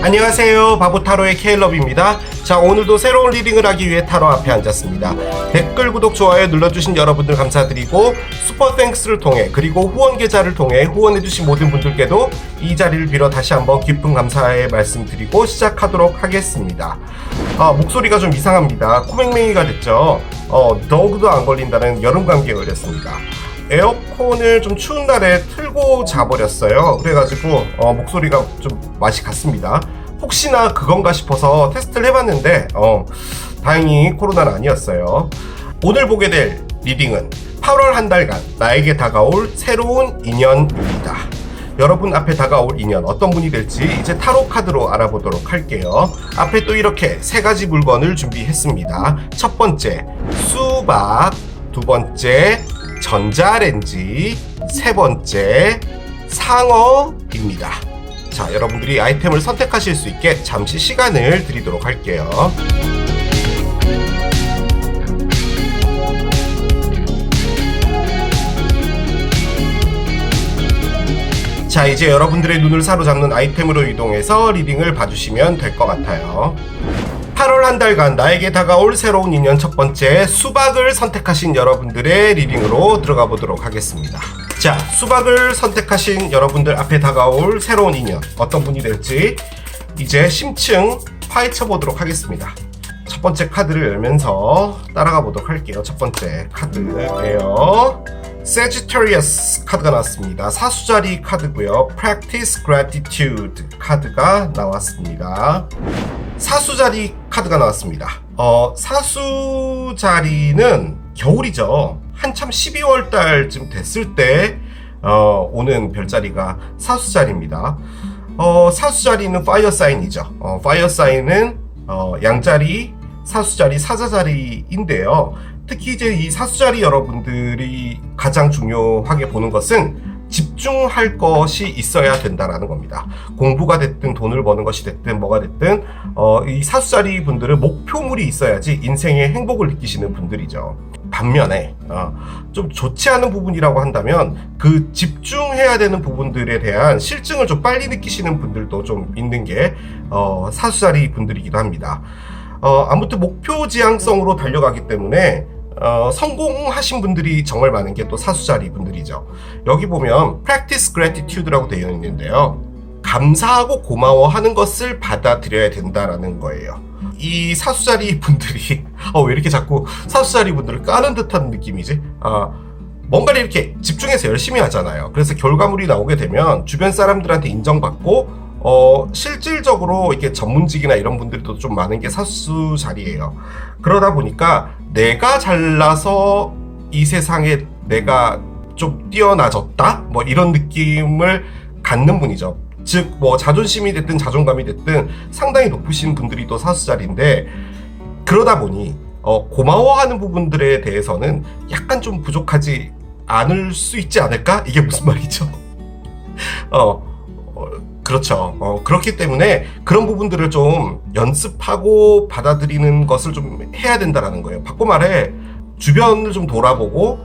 안녕하세요, 바보타로의 케일럽입니다. 자, 오늘도 새로운 리딩을 하기 위해 타로 앞에 앉았습니다. 댓글, 구독, 좋아요 눌러주신 여러분들 감사드리고 슈퍼땡스를 통해 그리고 후원 계좌를 통해 후원해주신 모든 분들께도 이 자리를 빌어 다시 한번 깊은 감사의 말씀드리고 시작하도록 하겠습니다. 목소리가 좀 이상합니다. 코맹맹이가 됐죠. 더욱도 안 걸린다는 여름 감기에 걸렸습니다. 에어컨을 좀 추운 날에 틀고 자버렸어요. 그래가지고 목소리가 좀 맛이 갔습니다. 혹시나 그건가 싶어서 테스트를 해봤는데 다행히 코로나는 아니었어요. 오늘 보게 될 리딩은 8월 한 달간 나에게 다가올 새로운 인연입니다. 여러분 앞에 다가올 인연 어떤 분이 될지 이제 타로 카드로 알아보도록 할게요. 앞에 또 이렇게 세 가지 물건을 준비했습니다. 첫 번째 수박, 두 번째 전자레인지, 세 번째 상어입니다. 자, 여러분들이 아이템을 선택하실 수 있게 잠시 시간을 드리도록 할게요. 자, 이제 여러분들의 눈을 사로잡는 아이템으로 이동해서 리딩을 봐주시면 될 것 같아요. 8월 한 달간 나에게 다가올 새로운 인연 첫 번째 수박을 선택하신 여러분들의 리딩으로 들어가 보도록 하겠습니다. 자, 수박을 선택하신 여러분들 앞에 다가올 새로운 인연 어떤 분이 될지 이제 심층 파헤쳐 보도록 하겠습니다. 첫 번째 카드를 열면서 따라가 보도록 할게요. 첫 번째 카드예요. Sagittarius 카드가 나왔습니다. 사수자리 카드고요. Practice Gratitude 카드가 나왔습니다. 사수자리 카드가 나왔습니다. 사수자리는 겨울이죠. 한참 12월 달쯤 됐을 때 오는 별자리가 사수자리입니다. 사수자리는 파이어 사인이죠. 파이어 사인은 양자리, 사수자리, 사자자리인데요. 특히 이제 이 사수자리 여러분들이 가장 중요하게 보는 것은 집중할 것이 있어야 된다라는 겁니다. 공부가 됐든 돈을 버는 것이 됐든 뭐가 됐든 이 사수자리 분들은 목표물이 있어야지 인생의 행복을 느끼시는 분들이죠. 반면에 좀 좋지 않은 부분이라고 한다면 그 집중해야 되는 부분들에 대한 실증을 좀 빨리 느끼시는 분들도 좀 있는 게 사수자리 분들이기도 합니다. 아무튼 목표 지향성으로 달려가기 때문에 성공하신 분들이 정말 많은 게 또 사수자리 분들이죠. 여기 보면 Practice Gratitude라고 되어 있는데요. 감사하고 고마워하는 것을 받아들여야 된다라는 거예요. 이 사수자리 분들이 왜 이렇게 자꾸 사수자리 분들을 까는 듯한 느낌이지? 뭔가를 이렇게 집중해서 열심히 하잖아요. 그래서 결과물이 나오게 되면 주변 사람들한테 인정받고 실질적으로 이렇게 전문직이나 이런 분들도 좀 많은 게 사수 자리예요. 그러다 보니까 내가 잘나서 이 세상에 내가 좀 뛰어나졌다? 뭐 이런 느낌을 갖는 분이죠. 즉, 뭐 자존심이 됐든 자존감이 됐든 상당히 높으신 분들이 또 사수 자리인데 그러다 보니 고마워하는 부분들에 대해서는 약간 좀 부족하지 않을 수 있지 않을까? 이게 무슨 말이죠? 그렇죠. 그렇기 때문에 그런 부분들을 좀 연습하고 받아들이는 것을 좀 해야 된다라는 거예요. 바꿔 말해 주변을 좀 돌아보고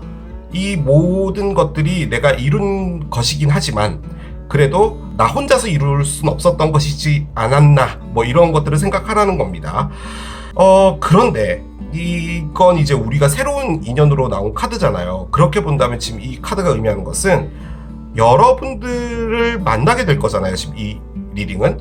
이 모든 것들이 내가 이룬 것이긴 하지만 그래도 나 혼자서 이룰 수는 없었던 것이지 않았나 뭐 이런 것들을 생각하라는 겁니다. 그런데 이건 이제 우리가 새로운 인연으로 나온 카드잖아요. 그렇게 본다면 지금 이 카드가 의미하는 것은 여러분들을 만나게 될 거잖아요. 지금 이 리딩은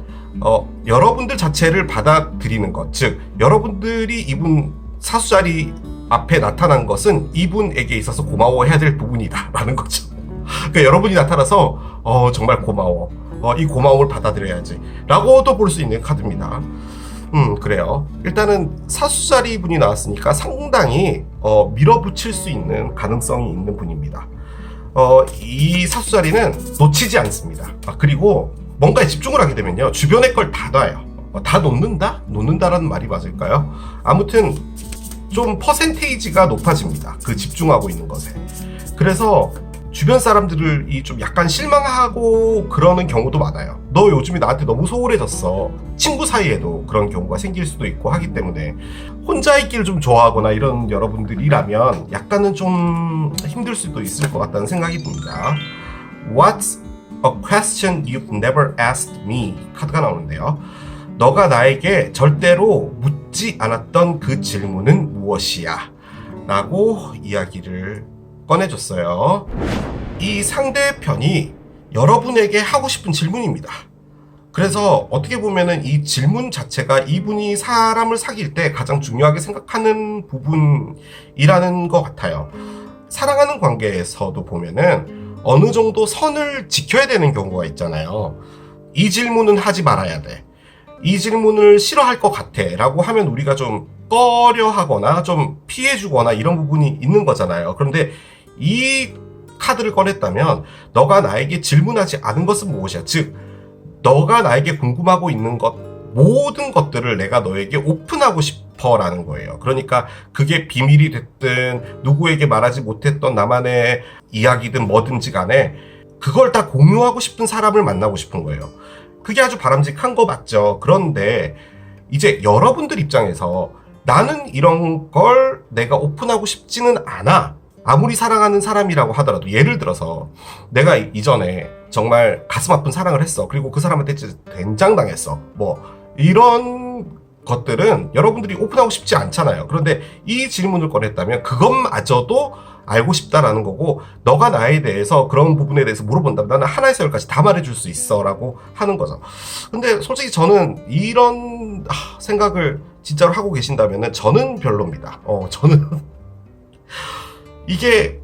여러분들 자체를 받아들이는 것, 즉 여러분들이 이분 사수자리 앞에 나타난 것은 이분에게 있어서 고마워해야 될 부분이다 라는 거죠. 그러니까 여러분이 나타나서 정말 고마워, 이 고마움을 받아들여야지 라고도 볼 수 있는 카드입니다. 그래요. 일단은 사수자리 분이 나왔으니까 상당히 밀어붙일 수 있는 가능성이 있는 분입니다. 이 사수자리는 놓치지 않습니다. 그리고 뭔가에 집중을 하게 되면요 주변의 걸 다 놔요. 다 놓는다? 놓는다라는 말이 맞을까요? 아무튼 좀 퍼센테이지가 높아집니다. 그 집중하고 있는 것에. 그래서 주변 사람들이 좀 약간 실망하고 그러는 경우도 많아요. 너 요즘에 나한테 너무 소홀해졌어. 친구 사이에도 그런 경우가 생길 수도 있고 하기 때문에 혼자 있기를 좀 좋아하거나 이런 여러분들이라면 약간은 좀 힘들 수도 있을 것 같다는 생각이 듭니다. What's a question you've never asked me? 카드가 나오는데요. 너가 나에게 절대로 묻지 않았던 그 질문은 무엇이야? 라고 이야기를 꺼내줬어요. 이 상대편이 여러분에게 하고 싶은 질문입니다. 그래서 어떻게 보면은 이 질문 자체가 이분이 사람을 사귈 때 가장 중요하게 생각하는 부분이라는 것 같아요. 사랑하는 관계에서도 보면은 어느 정도 선을 지켜야 되는 경우가 있잖아요. 이 질문은 하지 말아야 돼. 이 질문을 싫어할 것 같아 라고 하면 우리가 좀 꺼려 하거나 좀 피해주거나 이런 부분이 있는 거잖아요. 그런데 이 카드를 꺼냈다면 너가 나에게 질문하지 않은 것은 무엇이야? 즉 너가 나에게 궁금하고 있는 것 모든 것들을 내가 너에게 오픈하고 싶어 라는 거예요. 그러니까 그게 비밀이 됐든 누구에게 말하지 못했던 나만의 이야기든 뭐든지 간에 그걸 다 공유하고 싶은 사람을 만나고 싶은 거예요. 그게 아주 바람직한 거 맞죠. 그런데 이제 여러분들 입장에서 나는 이런 걸 내가 오픈하고 싶지는 않아. 아무리 사랑하는 사람이라고 하더라도 예를 들어서 내가 이전에 정말 가슴 아픈 사랑을 했어. 그리고 그 사람한테 된장당했어. 뭐 이런 것들은 여러분들이 오픈하고 싶지 않잖아요. 그런데 이 질문을 꺼냈다면 그것마저도 알고 싶다라는 거고 너가 나에 대해서 그런 부분에 대해서 물어본다면 나는 하나에서 열까지 다 말해줄 수 있어 라고 하는 거죠. 근데 솔직히 저는 이런 생각을 진짜로 하고 계신다면 저는 별로입니다. 저는 이게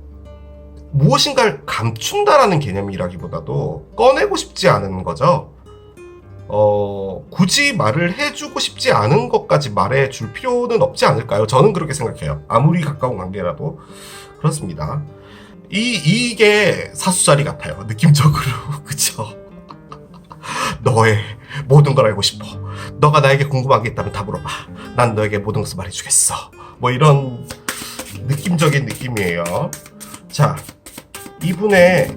무엇인가를 감춘다라는 개념이라기보다도 꺼내고 싶지 않은 거죠. 굳이 말을 해주고 싶지 않은 것까지 말해줄 필요는 없지 않을까요? 저는 그렇게 생각해요. 아무리 가까운 관계라도 그렇습니다. 이게 사수자리 같아요. 느낌적으로. 그쵸? 너의 모든 걸 알고 싶어. 너가 나에게 궁금한 게 있다면 다 물어봐. 난 너에게 모든 것을 말해주겠어. 뭐 이런 느낌적인 느낌이에요. 자, 이분의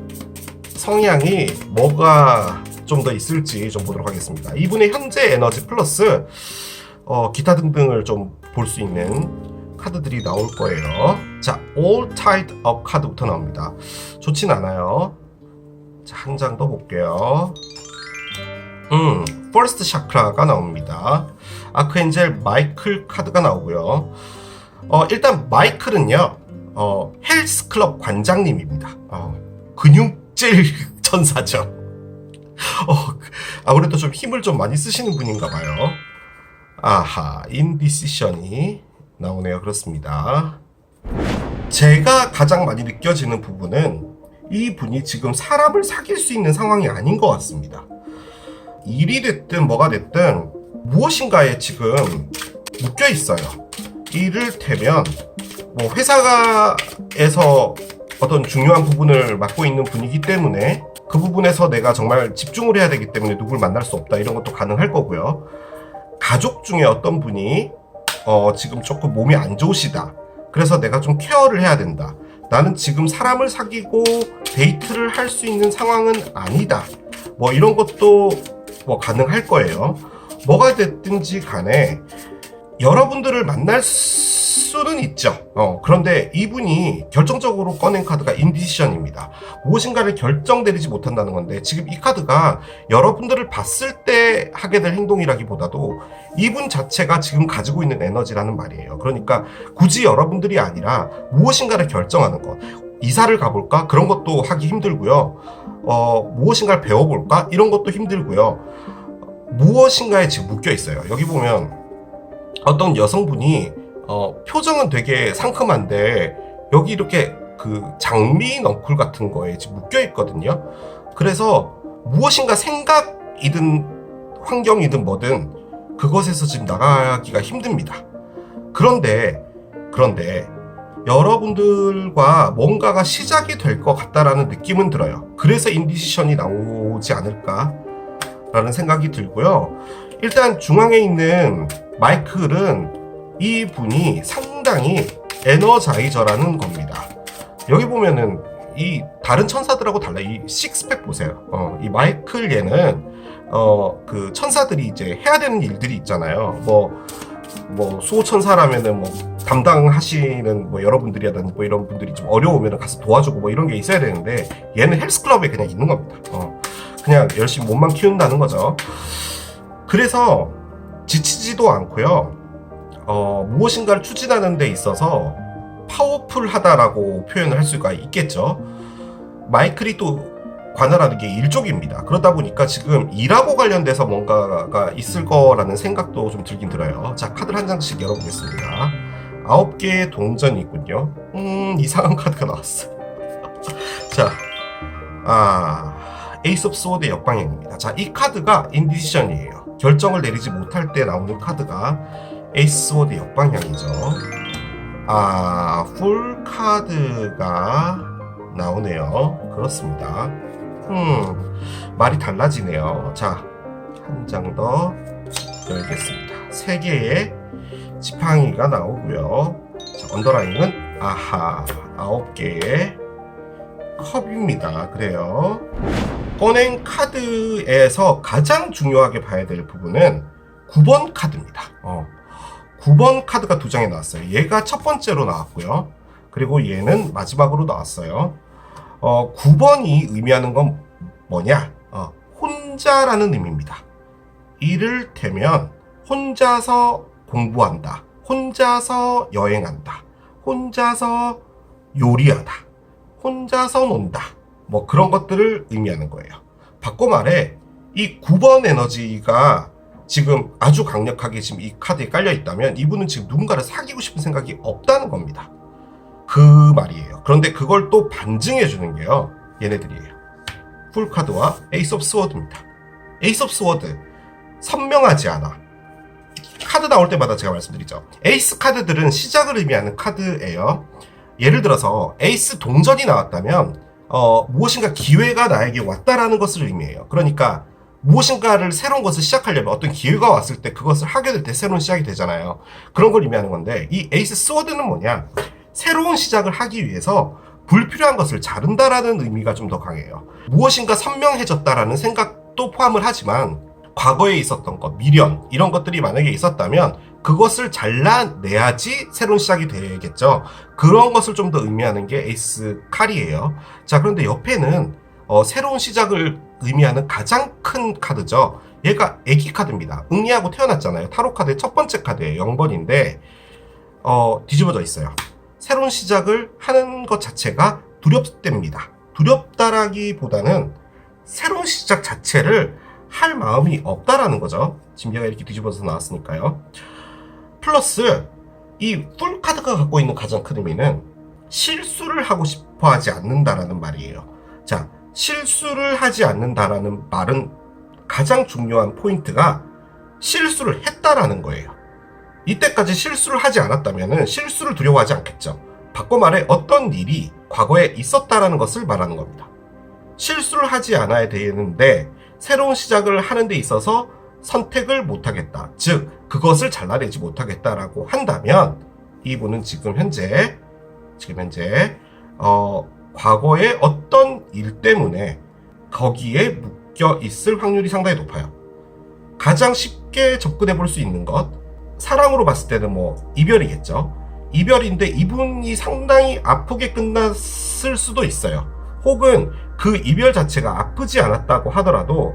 성향이 뭐가 좀 더 있을지 좀 보도록 하겠습니다. 이분의 현재 에너지 플러스 기타 등등을 좀 볼 수 있는 카드들이 나올 거예요. 자, All Tied Up 카드부터 나옵니다. 좋진 않아요. 자, 한 장 더 볼게요. 퍼스트 샤크라가 나옵니다. 아크엔젤 마이클 카드가 나오고요. 일단 마이클은요, 헬스클럽 관장님입니다. 근육질 천사죠. 아무래도 좀 힘을 좀 많이 쓰시는 분인가 봐요. 아하, 인디시션이 나오네요. 그렇습니다. 제가 가장 많이 느껴지는 부분은 이 분이 지금 사람을 사귈 수 있는 상황이 아닌 것 같습니다. 일이 됐든 뭐가 됐든 무엇인가에 지금 묶여 있어요. 이를테면 뭐 회사에서 어떤 중요한 부분을 맡고 있는 분이기 때문에 그 부분에서 내가 정말 집중을 해야 되기 때문에 누굴 만날 수 없다 이런 것도 가능할 거고요. 가족 중에 어떤 분이 지금 조금 몸이 안 좋으시다. 그래서 내가 좀 케어를 해야 된다. 나는 지금 사람을 사귀고 데이트를 할 수 있는 상황은 아니다. 뭐 이런 것도 뭐 가능할 거예요. 뭐가 됐든지 간에 여러분들을 만날 수는 있죠. 그런데 이분이 결정적으로 꺼낸 카드가 인디시션입니다. 무엇인가를 결정 내리지 못한다는 건데 지금 이 카드가 여러분들을 봤을 때 하게 될 행동이라기보다도 이분 자체가 지금 가지고 있는 에너지라는 말이에요. 그러니까 굳이 여러분들이 아니라 무엇인가를 결정하는 것. 이사를 가볼까? 그런 것도 하기 힘들고요. 무엇인가를 배워볼까? 이런 것도 힘들고요. 무엇인가에 지금 묶여 있어요. 여기 보면 어떤 여성분이 표정은 되게 상큼한데 여기 이렇게 그 장미 넝쿨 같은 거에 지금 묶여 있거든요. 그래서 무엇인가 생각이든 환경이든 뭐든 그것에서 지금 나가기가 힘듭니다. 그런데 여러분들과 뭔가가 시작이 될 것 같다라는 느낌은 들어요. 그래서 인디시션이 나오지 않을까라는 생각이 들고요. 일단 중앙에 있는 마이클은 이 분이 상당히 에너자이저라는 겁니다. 여기 보면은 이 다른 천사들하고 달라. 이 식스팩 보세요. 이 마이클 얘는 그 천사들이 이제 해야 되는 일들이 있잖아요. 뭐 수호천사라면은 뭐 담당하시는 뭐 여러분들이라든지 뭐 이런 분들이 좀 어려우면 가서 도와주고 뭐 이런 게 있어야 되는데 얘는 헬스클럽에 그냥 있는 겁니다. 그냥 열심히 몸만 키운다는 거죠. 그래서 지치지도 않고요. 무엇인가를 추진하는 데 있어서 파워풀하다라고 표현을 할 수가 있겠죠. 마이클이 또 관할하는 게 일족입니다. 그러다 보니까 지금 일하고 관련돼서 뭔가가 있을 거라는 생각도 좀 들긴 들어요. 자, 카드를 한 장씩 열어보겠습니다. 9개의 동전이 있군요. 이상한 카드가 나왔어요. 자, 에이스 오브 소드의 역방향입니다. 자, 이 카드가 인디시션이에요. 결정을 내리지 못할 때 나오는 카드가 에이스 소드 역방향이죠. 풀 카드가 나오네요. 그렇습니다. 말이 달라지네요. 자, 한 장 더 열겠습니다. 3개의 지팡이가 나오고요. 자, 언더라인은 9개의 컵입니다. 그래요. 꺼낸 카드에서 가장 중요하게 봐야 될 부분은 9번 카드입니다. 9번 카드가 2장에 나왔어요. 얘가 첫 번째로 나왔고요. 그리고 얘는 마지막으로 나왔어요. 9번이 의미하는 건 뭐냐? 혼자라는 의미입니다. 이를테면 혼자서 공부한다, 혼자서 여행한다, 혼자서 요리하다, 혼자서 논다, 뭐 그런 것들을 의미하는 거예요. 바꿔 말해 이 9번 에너지가 지금 아주 강력하게 지금 이 카드에 깔려 있다면 이분은 지금 누군가를 사귀고 싶은 생각이 없다는 겁니다. 그 말이에요. 그런데 그걸 또 반증해 주는 게요, 얘네들이에요. 풀 카드와 에이스 오브 스워드입니다. 에이스 오브 스워드 선명하지 않아. 카드 나올 때마다 제가 말씀드리죠. 에이스 카드들은 시작을 의미하는 카드예요. 예를 들어서 에이스 동전이 나왔다면 무엇인가 기회가 나에게 왔다라는 것을 의미해요. 그러니까 무엇인가를 새로운 것을 시작하려면 어떤 기회가 왔을 때 그것을 하게 될 때 새로운 시작이 되잖아요. 그런 걸 의미하는 건데 이 에이스 스워드는 뭐냐? 새로운 시작을 하기 위해서 불필요한 것을 자른다라는 의미가 좀 더 강해요. 무엇인가 선명해졌다라는 생각도 포함을 하지만 과거에 있었던 것, 미련 이런 것들이 만약에 있었다면 그것을 잘라내야지 새로운 시작이 되겠죠. 그런 것을 좀 더 의미하는 게 에이스 칼이에요. 자, 그런데 옆에는 새로운 시작을 의미하는 가장 큰 카드죠. 얘가 애기 카드입니다. 응리하고 태어났잖아요. 타로 카드의 첫 번째 카드예요. 0번인데 뒤집어져 있어요. 새로운 시작을 하는 것 자체가 두렵답니다. 두렵다라기보다는 새로운 시작 자체를 할 마음이 없다라는 거죠. 지금 얘가 이렇게 뒤집어서 나왔으니까요. 플러스 이 풀 카드가 갖고 있는 가장 큰 의미는 실수를 하고 싶어 하지 않는다라는 말이에요. 자, 실수를 하지 않는다라는 말은 가장 중요한 포인트가 실수를 했다라는 거예요. 이때까지 실수를 하지 않았다면 실수를 두려워하지 않겠죠. 바꿔 말해 어떤 일이 과거에 있었다라는 것을 말하는 겁니다. 실수를 하지 않아야 되는데 새로운 시작을 하는 데 있어서 선택을 못하겠다. 즉 그것을 잘라내지 못하겠다라고 한다면 이분은 지금 현재 과거의 어떤 일 때문에 거기에 묶여 있을 확률이 상당히 높아요. 가장 쉽게 접근해 볼 수 있는 것, 사랑으로 봤을 때는 뭐 이별이겠죠. 이별인데 이분이 상당히 아프게 끝났을 수도 있어요. 혹은 그 이별 자체가 아프지 않았다고 하더라도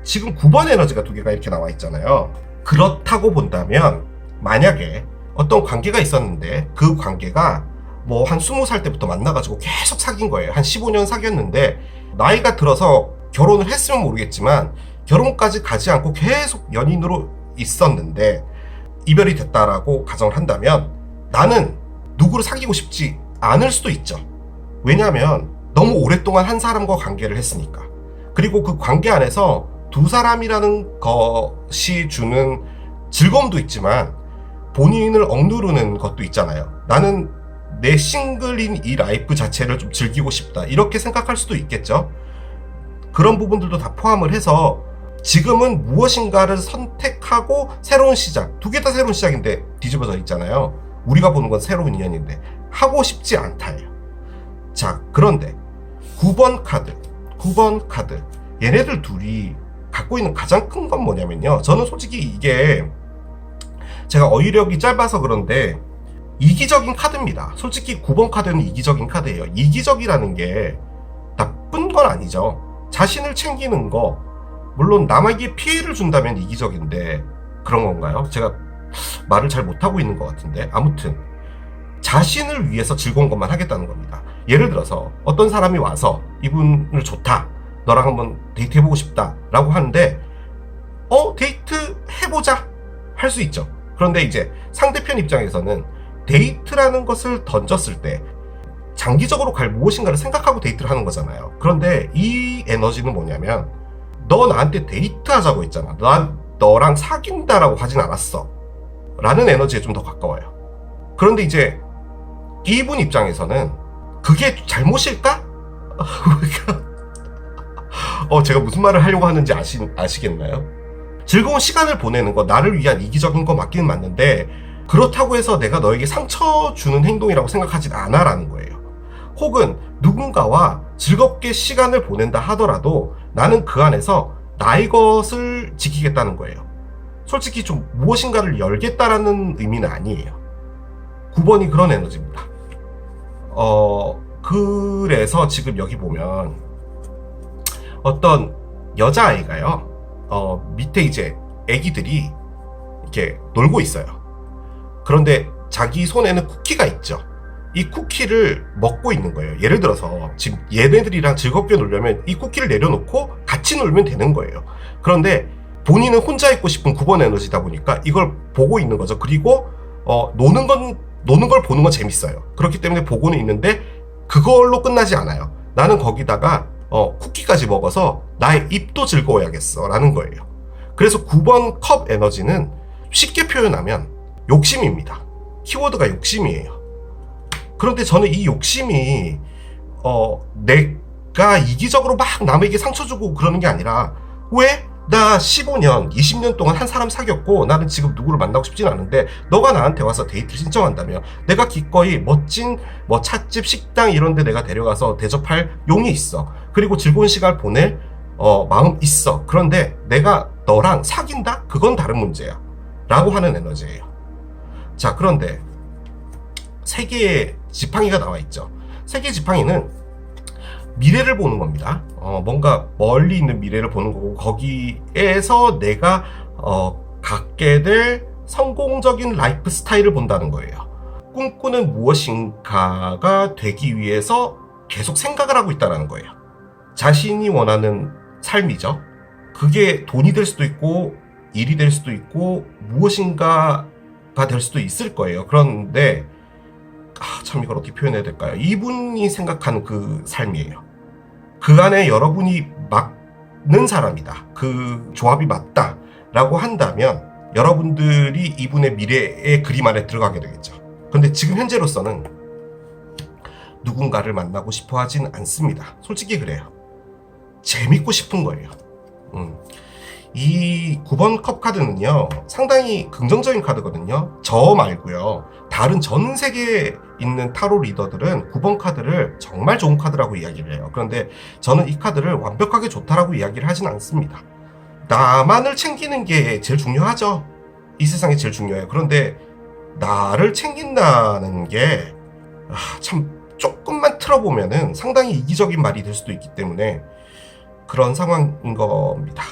지금 9번 에너지가 2개가 이렇게 나와 있잖아요. 그렇다고 본다면 만약에 어떤 관계가 있었는데 그 관계가 뭐 한 20살 때부터 만나가지고 계속 사귄 거예요. 한 15년 사귀었는데 나이가 들어서 결혼을 했으면 모르겠지만 결혼까지 가지 않고 계속 연인으로 있었는데 이별이 됐다라고 가정을 한다면 나는 누구를 사귀고 싶지 않을 수도 있죠. 왜냐하면 너무 오랫동안 한 사람과 관계를 했으니까. 그리고 그 관계 안에서 두 사람이라는 것이 주는 즐거움도 있지만 본인을 억누르는 것도 있잖아요. 나는 내 싱글인 이 라이프 자체를 좀 즐기고 싶다. 이렇게 생각할 수도 있겠죠. 그런 부분들도 다 포함을 해서 지금은 무엇인가를 선택하고 새로운 시작, 2개 다 새로운 시작인데 뒤집어져 있잖아요. 우리가 보는 건 새로운 인연인데 하고 싶지 않다예요. 자, 그런데 9번 카드, 9번 카드. 얘네들 둘이 갖고 있는 가장 큰 건 뭐냐면요. 저는 솔직히 이게 제가 어휘력이 짧아서 그런데 이기적인 카드입니다. 솔직히 9번 카드는 이기적인 카드예요. 이기적이라는 게 나쁜 건 아니죠. 자신을 챙기는 거, 물론 남에게 피해를 준다면 이기적인데 그런 건가요? 제가 말을 잘 못하고 있는 것 같은데 아무튼 자신을 위해서 즐거운 것만 하겠다는 겁니다. 예를 들어서 어떤 사람이 와서 이분을 좋다, 너랑 한번 데이트 해보고 싶다 라고 하는데 데이트 해보자 할 수 있죠. 그런데 이제 상대편 입장에서는 데이트라는 것을 던졌을 때 장기적으로 갈 무엇인가를 생각하고 데이트를 하는 거잖아요. 그런데 이 에너지는 뭐냐면 너 나한테 데이트하자고 했잖아, 난 너랑 사귄다라고 하진 않았어 라는 에너지에 좀 더 가까워요. 그런데 이제 이분 입장에서는 그게 잘못일까? 제가 무슨 말을 하려고 하는지 아시겠나요? 즐거운 시간을 보내는 거, 나를 위한 이기적인 거 맞기는 맞는데 그렇다고 해서 내가 너에게 상처 주는 행동이라고 생각하진 않아 라는 거예요. 혹은 누군가와 즐겁게 시간을 보낸다 하더라도 나는 그 안에서 나의 것을 지키겠다는 거예요. 솔직히 좀 무엇인가를 열겠다라는 의미는 아니에요. 9번이 그런 에너지입니다. 그래서 지금 여기 보면 어떤 여자아이가요, 밑에 이제 애기들이 이렇게 놀고 있어요. 그런데 자기 손에는 쿠키가 있죠. 이 쿠키를 먹고 있는 거예요. 예를 들어서 지금 얘네들이랑 즐겁게 놀려면 이 쿠키를 내려놓고 같이 놀면 되는 거예요. 그런데 본인은 혼자 있고 싶은 9번 에너지다 보니까 이걸 보고 있는 거죠. 그리고 노는 걸 보는 건 재밌어요. 그렇기 때문에 보고는 있는데 그걸로 끝나지 않아요. 나는 거기다가 쿠키까지 먹어서 나의 입도 즐거워야겠어 라는 거예요. 그래서 9번 컵 에너지는 쉽게 표현하면 욕심입니다. 키워드가 욕심이에요. 그런데 저는 이 욕심이 내가 이기적으로 막 남에게 상처 주고 그러는 게 아니라, 왜? 나 15년, 20년 동안 한 사람 사귀었고 나는 지금 누구를 만나고 싶진 않은데 너가 나한테 와서 데이트를 신청한다며 내가 기꺼이 멋진 찻집, 식당 이런 데 내가 데려가서 대접할 용이 있어. 그리고 즐거운 시간을 보낼 마음 있어. 그런데 내가 너랑 사귄다? 그건 다른 문제야 라고 하는 에너지예요. 자, 그런데 세 개의 지팡이가 나와 있죠. 세 개의 지팡이는 미래를 보는 겁니다. 뭔가 멀리 있는 미래를 보는 거고, 거기에서 내가 갖게 될 성공적인 라이프 스타일을 본다는 거예요. 꿈꾸는 무엇인가가 되기 위해서 계속 생각을 하고 있다는 거예요. 자신이 원하는 삶이죠. 그게 돈이 될 수도 있고 일이 될 수도 있고 무엇인가가 될 수도 있을 거예요. 그런데 참 이걸 어떻게 표현해야 될까요? 이분이 생각하는 그 삶이에요. 그 안에 여러분이 맞는 사람이다, 그 조합이 맞다 라고 한다면 여러분들이 이분의 미래의 그림 안에 들어가게 되겠죠. 근데 지금 현재로서는 누군가를 만나고 싶어 하진 않습니다. 솔직히 그래요. 재밌고 싶은 거예요. 이 9번 컵 카드는요, 상당히 긍정적인 카드거든요. 저 말고요, 다른 전 세계에 있는 타로 리더들은 9번 카드를 정말 좋은 카드라고 이야기를 해요. 그런데 저는 이 카드를 완벽하게 좋다라고 이야기를 하진 않습니다. 나만을 챙기는 게 제일 중요하죠. 이 세상에 제일 중요해요. 그런데 나를 챙긴다는 게 참 조금만 틀어보면은 상당히 이기적인 말이 될 수도 있기 때문에 그런 상황인 겁니다.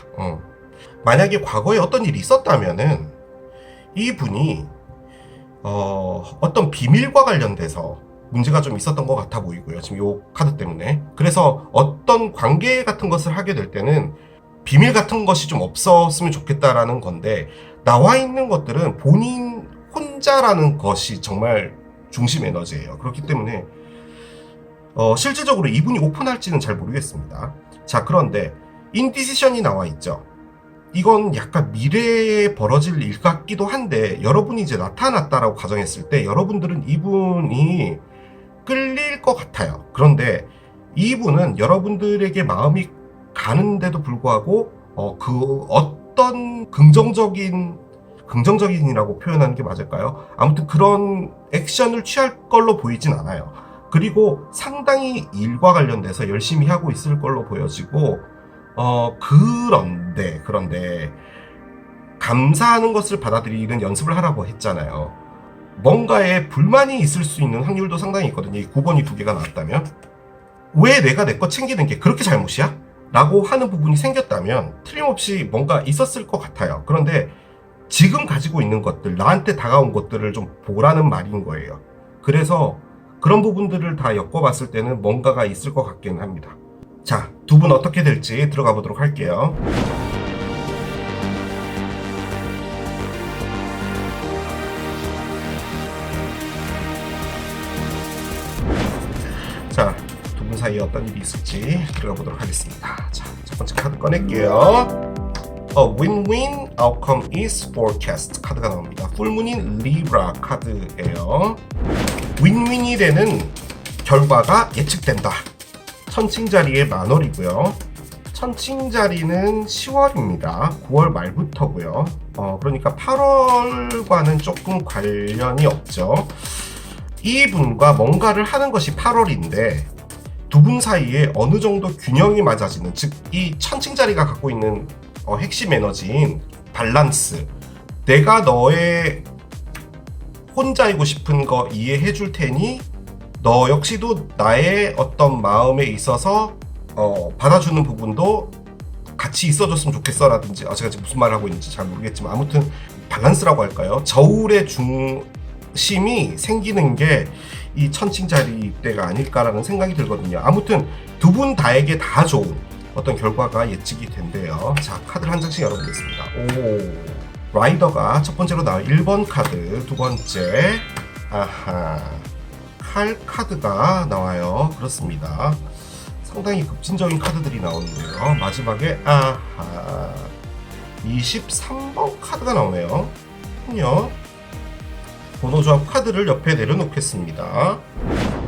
만약에 과거에 어떤 일이 있었다면은 이분이 어떤 비밀과 관련돼서 문제가 좀 있었던 것 같아 보이고요. 지금 이 카드 때문에. 그래서 어떤 관계 같은 것을 하게 될 때는 비밀 같은 것이 좀 없었으면 좋겠다라는 건데, 나와 있는 것들은 본인 혼자라는 것이 정말 중심 에너지예요. 그렇기 때문에 실질적으로 이분이 오픈할지는 잘 모르겠습니다. 자, 그런데 인디시션이 나와 있죠. 이건 약간 미래에 벌어질 일 같기도 한데, 여러분이 이제 나타났다라고 가정했을 때 여러분들은 이분이 끌릴 것 같아요. 그런데 이분은 여러분들에게 마음이 가는데도 불구하고 그 어떤 긍정적인이라고 표현하는 게 맞을까요? 아무튼 그런 액션을 취할 걸로 보이진 않아요. 그리고 상당히 일과 관련돼서 열심히 하고 있을 걸로 보여지고, 그런데 감사하는 것을 받아들이는 연습을 하라고 했잖아요. 뭔가에 불만이 있을 수 있는 확률도 상당히 있거든요. 이 9번이 두 개가 나왔다면. 왜 내가 내 거 챙기는 게 그렇게 잘못이야? 라고 하는 부분이 생겼다면 틀림없이 뭔가 있었을 것 같아요. 그런데 지금 가지고 있는 것들, 나한테 다가온 것들을 좀 보라는 말인 거예요. 그래서 그런 부분들을 다 엮어봤을 때는 뭔가가 있을 것 같기는 합니다. 자, 두 분 어떻게 될지 들어가 보도록 할게요. 자, 두 분 사이에 어떤 일이 있을지 들어가 보도록 하겠습니다. 자, 첫 번째 카드 꺼낼게요. Win-win outcome is forecast 카드가 나옵니다. 풀문인 리브라 카드예요. 윈윈이 되는 결과가 예측된다. 천칭자리의 만월이고요. 천칭자리는 10월입니다. 9월 말부터고요. 그러니까 8월과는 조금 관련이 없죠. 이분과 뭔가를 하는 것이 8월인데 두 분 사이에 어느 정도 균형이 맞아지는, 즉 이 천칭자리가 갖고 있는 핵심 에너지인 밸런스, 내가 너의 혼자이고 싶은 거 이해해 줄 테니 너 역시도 나의 어떤 마음에 있어서 받아주는 부분도 같이 있어줬으면 좋겠어 라든지, 제가 지금 무슨 말을 하고 있는지 잘 모르겠지만 아무튼 밸런스라고 할까요? 저울의 중심이 생기는 게 이 천칭자리 때가 아닐까라는 생각이 들거든요. 아무튼 두 분 다에게 다 좋은 어떤 결과가 예측이 된대요. 자, 카드를 한 장씩 열어보겠습니다. 오, 라이더가 첫 번째로 나온 1번 카드, 두 번째, 아하, 칼 카드가 나와요. 그렇습니다. 상당히 급진적인 카드들이 나오는데요. 마지막에 아하, 23번 카드가 나오네요. 그럼요. 번호조합 카드를 옆에 내려놓겠습니다.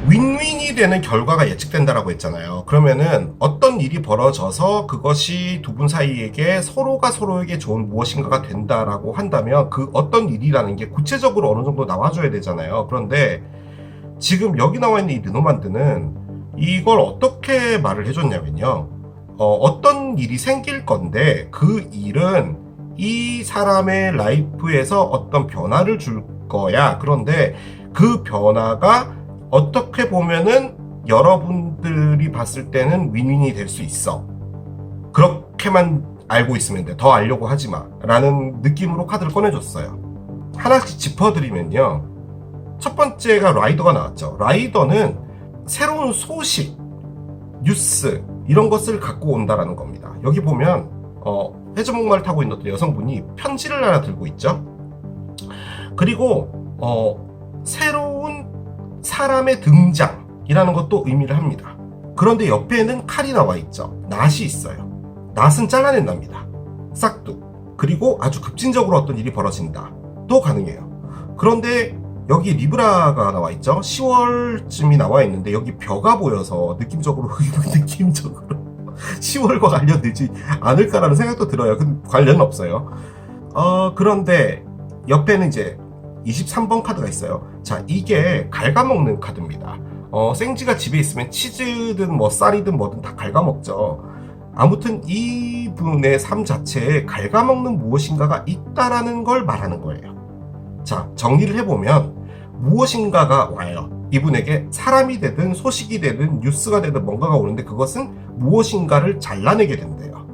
윈윈이 되는 결과가 예측된다라고 했잖아요. 그러면은 어떤 일이 벌어져서 그것이 두 분 사이에게 서로가 서로에게 좋은 무엇인가가 된다라고 한다면 그 어떤 일이라는 게 구체적으로 어느 정도 나와줘야 되잖아요. 그런데 지금 여기 나와 있는 이 르노만드는 이걸 어떻게 말을 해줬냐면요. 어떤 일이 생길 건데 그 일은 이 사람의 라이프에서 어떤 변화를 줄 거야. 그런데 그 변화가 어떻게 보면은 여러분들이 봤을 때는 윈윈이 될 수 있어. 그렇게만 알고 있으면 돼. 더 알려고 하지 마. 라는 느낌으로 카드를 꺼내줬어요. 하나씩 짚어드리면요. 첫 번째가 라이더가 나왔죠. 라이더는 새로운 소식, 뉴스 이런 것을 갖고 온다라는 겁니다. 여기 보면 회전목마를 타고 있는 어떤 여성분이 편지를 하나 들고 있죠. 그리고 새로운 사람의 등장이라는 것도 의미를 합니다. 그런데 옆에는 칼이 나와 있죠. 낫이 있어요. 낫은 잘라낸답니다. 싹둑. 그리고 아주 급진적으로 어떤 일이 벌어진다. 또 가능해요. 그런데 여기 리브라가 나와 있죠. 10월쯤이 나와 있는데 여기 벼가 보여서 느낌적으로 10월과 관련되지 않을까라는 생각도 들어요. 근데 관련은 없어요. 그런데 옆에는 이제 23번 카드가 있어요. 자, 이게 갉아먹는 카드입니다. 생쥐가 집에 있으면 치즈든 뭐 쌀이든 뭐든 다 갉아먹죠. 아무튼 이분의 삶 자체에 갉아먹는 무엇인가가 있다라는 걸 말하는 거예요. 자, 정리를 해보면 무엇인가가 와요. 이분에게 사람이 되든 소식이 되든 뉴스가 되든 뭔가가 오는데 그것은 무엇인가를 잘라내게 된대요.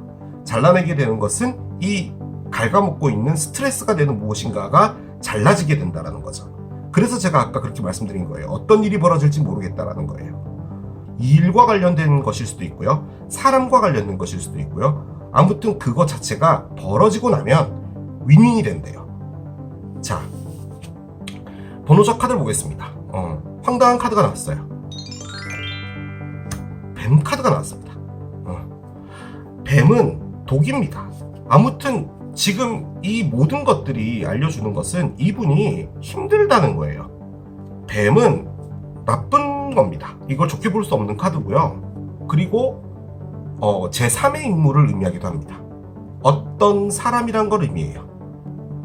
잘라내게 되는 것은 이 갉아먹고 있는 스트레스가 되는 무엇인가가 잘라지게 된다는 거죠. 그래서 제가 아까 그렇게 말씀드린 거예요. 어떤 일이 벌어질지 모르겠다라는 거예요. 일과 관련된 것일 수도 있고요. 사람과 관련된 것일 수도 있고요. 아무튼 그거 자체가 벌어지고 나면 윈윈이 된대요. 자, 번호적 카드를 보겠습니다. 황당한 카드가 나왔어요. 뱀 카드가 나왔습니다. 뱀은 독입니다. 아무튼 지금 이 모든 것들이 알려주는 것은 이분이 힘들다는 거예요. 뱀은 나쁜 겁니다. 이걸 좋게 볼 수 없는 카드고요. 그리고 제3의 인물을 의미하기도 합니다. 어떤 사람이란 걸 의미해요.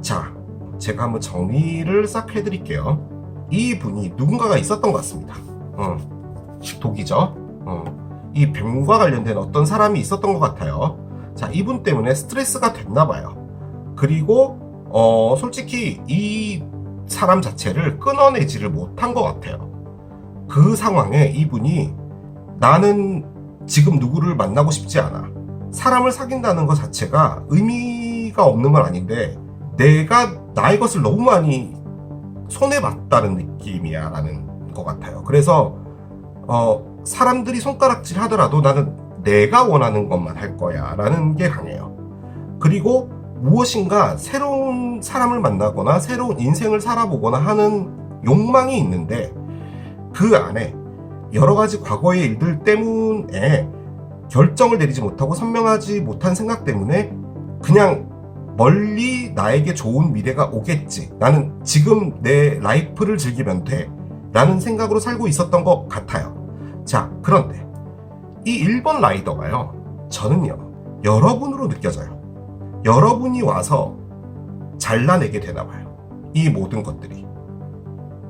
자, 제가 한번 정리를 싹 해드릴게요. 이분이 누군가가 있었던 것 같습니다. 독이죠. 이 뱀과 관련된 어떤 사람이 있었던 것 같아요. 자, 이분 때문에 스트레스가 됐나 봐요. 그리고 솔직히 이 사람 자체를 끊어내지를 못한 것 같아요. 그 상황에 이분이 나는 지금 누구를 만나고 싶지 않아. 사람을 사귄다는 것 자체가 의미가 없는 건 아닌데 내가 나의 것을 너무 많이 손해봤다는 느낌이야 라는 것 같아요. 그래서 사람들이 손가락질 하더라도 나는 내가 원하는 것만 할 거야 라는 게 강해요. 그리고 무엇인가 새로운 사람을 만나거나 새로운 인생을 살아보거나 하는 욕망이 있는데 그 안에 여러 가지 과거의 일들 때문에 결정을 내리지 못하고 선명하지 못한 생각 때문에 그냥 멀리 나에게 좋은 미래가 오겠지. 나는 지금 내 라이프를 즐기면 돼. 라는 생각으로 살고 있었던 것 같아요. 자, 그런데 이 1번 라이더가요. 저는요. 여러분으로 느껴져요. 여러분이 와서 잘라내게 되나 봐요. 이 모든 것들이.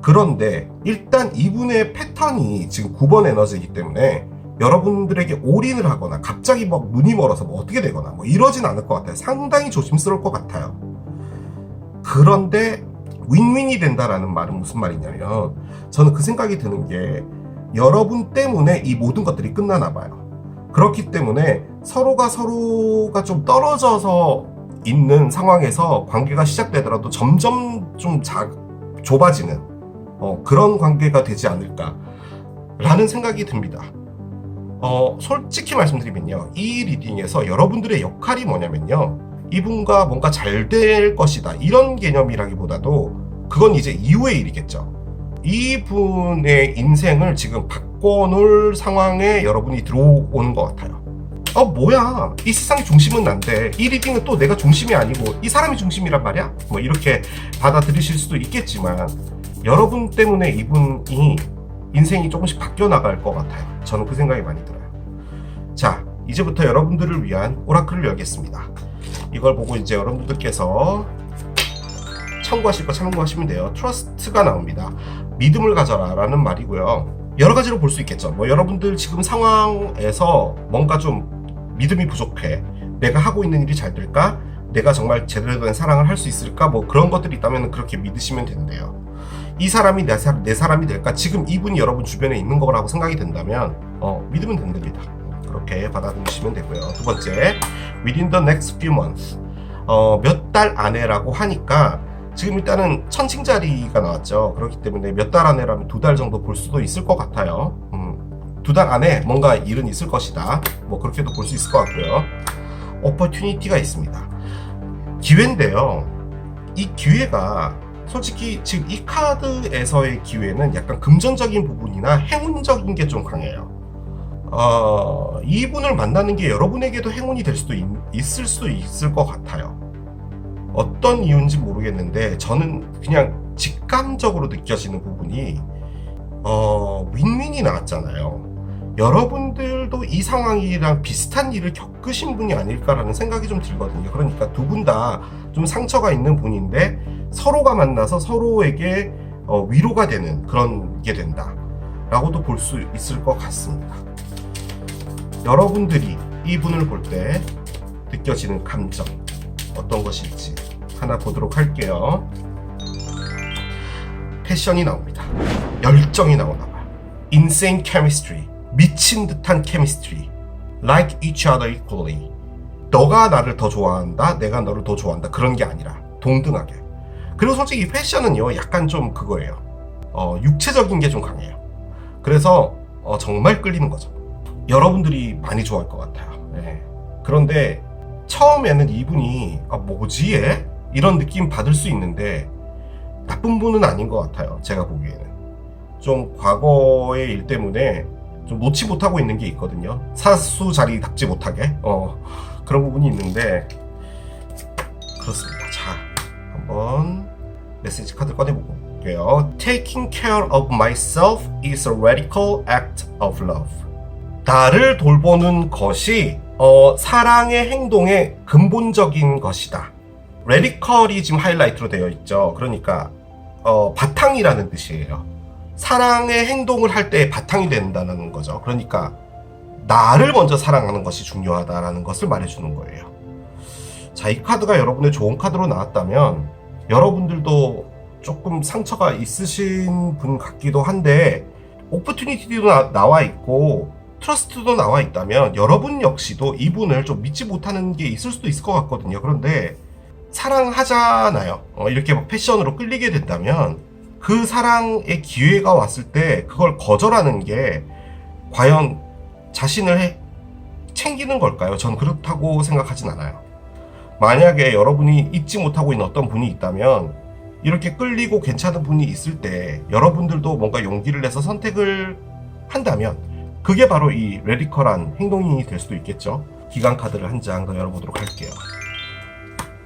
그런데 일단 이분의 패턴이 지금 9번 에너지이기 때문에 여러분들에게 올인을 하거나 갑자기 막 눈이 멀어서 뭐 어떻게 되거나 뭐 이러진 않을 것 같아요. 상당히 조심스러울 것 같아요. 그런데 윈윈이 된다라는 말은 무슨 말이냐면 저는 그 생각이 드는 게 여러분 때문에 이 모든 것들이 끝나나 봐요. 그렇기 때문에 서로가 좀 떨어져서 있는 상황에서 관계가 시작되더라도 점점 좀 좁아지는 그런 관계가 되지 않을까라는 생각이 듭니다. 솔직히 말씀드리면요. 이 리딩에서 여러분들의 역할이 뭐냐면요. 이분과 뭔가 잘 될 것이다. 이런 개념이라기보다도 그건 이제 이후의 일이겠죠. 이분의 인생을 지금 바꿔놓을 상황에 여러분이 들어오는 것 같아요. 뭐야. 이 세상의 중심은 난데 이 리딩은 또 내가 중심이 아니고 이 사람이 중심이란 말이야? 뭐 이렇게 받아들이실 수도 있겠지만 여러분 때문에 이분이 인생이 조금씩 바뀌어 나갈 것 같아요. 저는 그 생각이 많이 들어요. 자, 이제부터 여러분들을 위한 오라클을 열겠습니다. 이걸 보고 이제 여러분들께서 참고하실 거 참고하시면 돼요. 트러스트가 나옵니다. 믿음을 가져라 라는 말이고요. 여러 가지로 볼 수 있겠죠. 뭐 여러분들 지금 상황에서 뭔가 좀 믿음이 부족해. 내가 하고 있는 일이 잘 될까? 내가 정말 제대로 된 사랑을 할 수 있을까? 뭐 그런 것들이 있다면 그렇게 믿으시면 된대요. 이 사람이 내 사람이 될까? 지금 이분이 여러분 주변에 있는 거라고 생각이 된다면 믿으면 된답니다. 그렇게 받아들이시면 되고요. 두 번째, within the next few months. 몇 달 안에라고 하니까 지금 일단은 천칭자리가 나왔죠. 그렇기 때문에 몇 달 안에라면 2달 정도 볼 수도 있을 것 같아요. 2달 안에 뭔가 일은 있을 것이다. 뭐 그렇게도 볼 수 있을 것 같고요. opportunity가 있습니다. 기회인데요. 이 기회가 솔직히 지금 이 카드에서의 기회는 약간 금전적인 부분이나 행운적인 게 좀 강해요. 이분을 만나는 게 여러분에게도 행운이 될 수도 있을 수도 있을 것 같아요. 어떤 이유인지 모르겠는데 저는 그냥 직감적으로 느껴지는 부분이 윈윈이 나왔잖아요. 여러분들도 이 상황이랑 비슷한 일을 겪으신 분이 아닐까라는 생각이 좀 들거든요. 그러니까 두 분 다 좀 상처가 있는 분인데 서로가 만나서 서로에게 위로가 되는 그런 게 된다 라고도 볼 수 있을 것 같습니다. 여러분들이 이분을 볼 때 느껴지는 감정 어떤 것일지 하나 보도록 할게요. 패션이 나옵니다. 열정이 나오나봐요. Insane chemistry, 미친 듯한 chemistry, like each other equally. 너가 나를 더 좋아한다, 내가 너를 더 좋아한다, 그런 게 아니라 동등하게. 그리고 솔직히 패션은요 약간 좀 그거예요. 육체적인 게 좀 강해요. 그래서 정말 끌리는 거죠. 여러분들이 많이 좋아할 것 같아요. 네. 그런데 처음에는 이분이 뭐지 얘? 이런 느낌 받을 수 있는데 나쁜 분은 아닌 것 같아요. 제가 보기에는 좀 과거의 일 때문에 좀 놓지 못하고 있는 게 있거든요. 사수 자리 답지 못하게 그런 부분이 있는데 그렇습니다. 자, 한번 메시지 카드 꺼내볼게요. Taking care of myself is a radical act of love. 나를 돌보는 것이 사랑의 행동의 근본적인 것이다. radical이 지금 하이라이트로 되어 있죠. 그러니까 바탕이라는 뜻이에요. 사랑의 행동을 할 때 바탕이 된다는 거죠. 그러니까 나를 먼저 사랑하는 것이 중요하다라는 것을 말해주는 거예요. 자, 이 카드가 여러분의 좋은 카드로 나왔다면 여러분들도 조금 상처가 있으신 분 같기도 한데 오퍼튜니티도 나와 있고 트러스트도 나와 있다면 여러분 역시도 이분을 좀 믿지 못하는 게 있을 수도 있을 것 같거든요. 그런데 사랑하잖아요. 이렇게 막 패션으로 끌리게 된다면 그 사랑의 기회가 왔을 때 그걸 거절하는 게 과연 자신을 챙기는 걸까요? 전 그렇다고 생각하진 않아요. 만약에 여러분이 잊지 못하고 있는 어떤 분이 있다면 이렇게 끌리고 괜찮은 분이 있을 때 여러분들도 뭔가 용기를 내서 선택을 한다면 그게 바로 이 레디컬한 행동이 될 수도 있겠죠. 기간 카드를 한 장 더 열어보도록 할게요.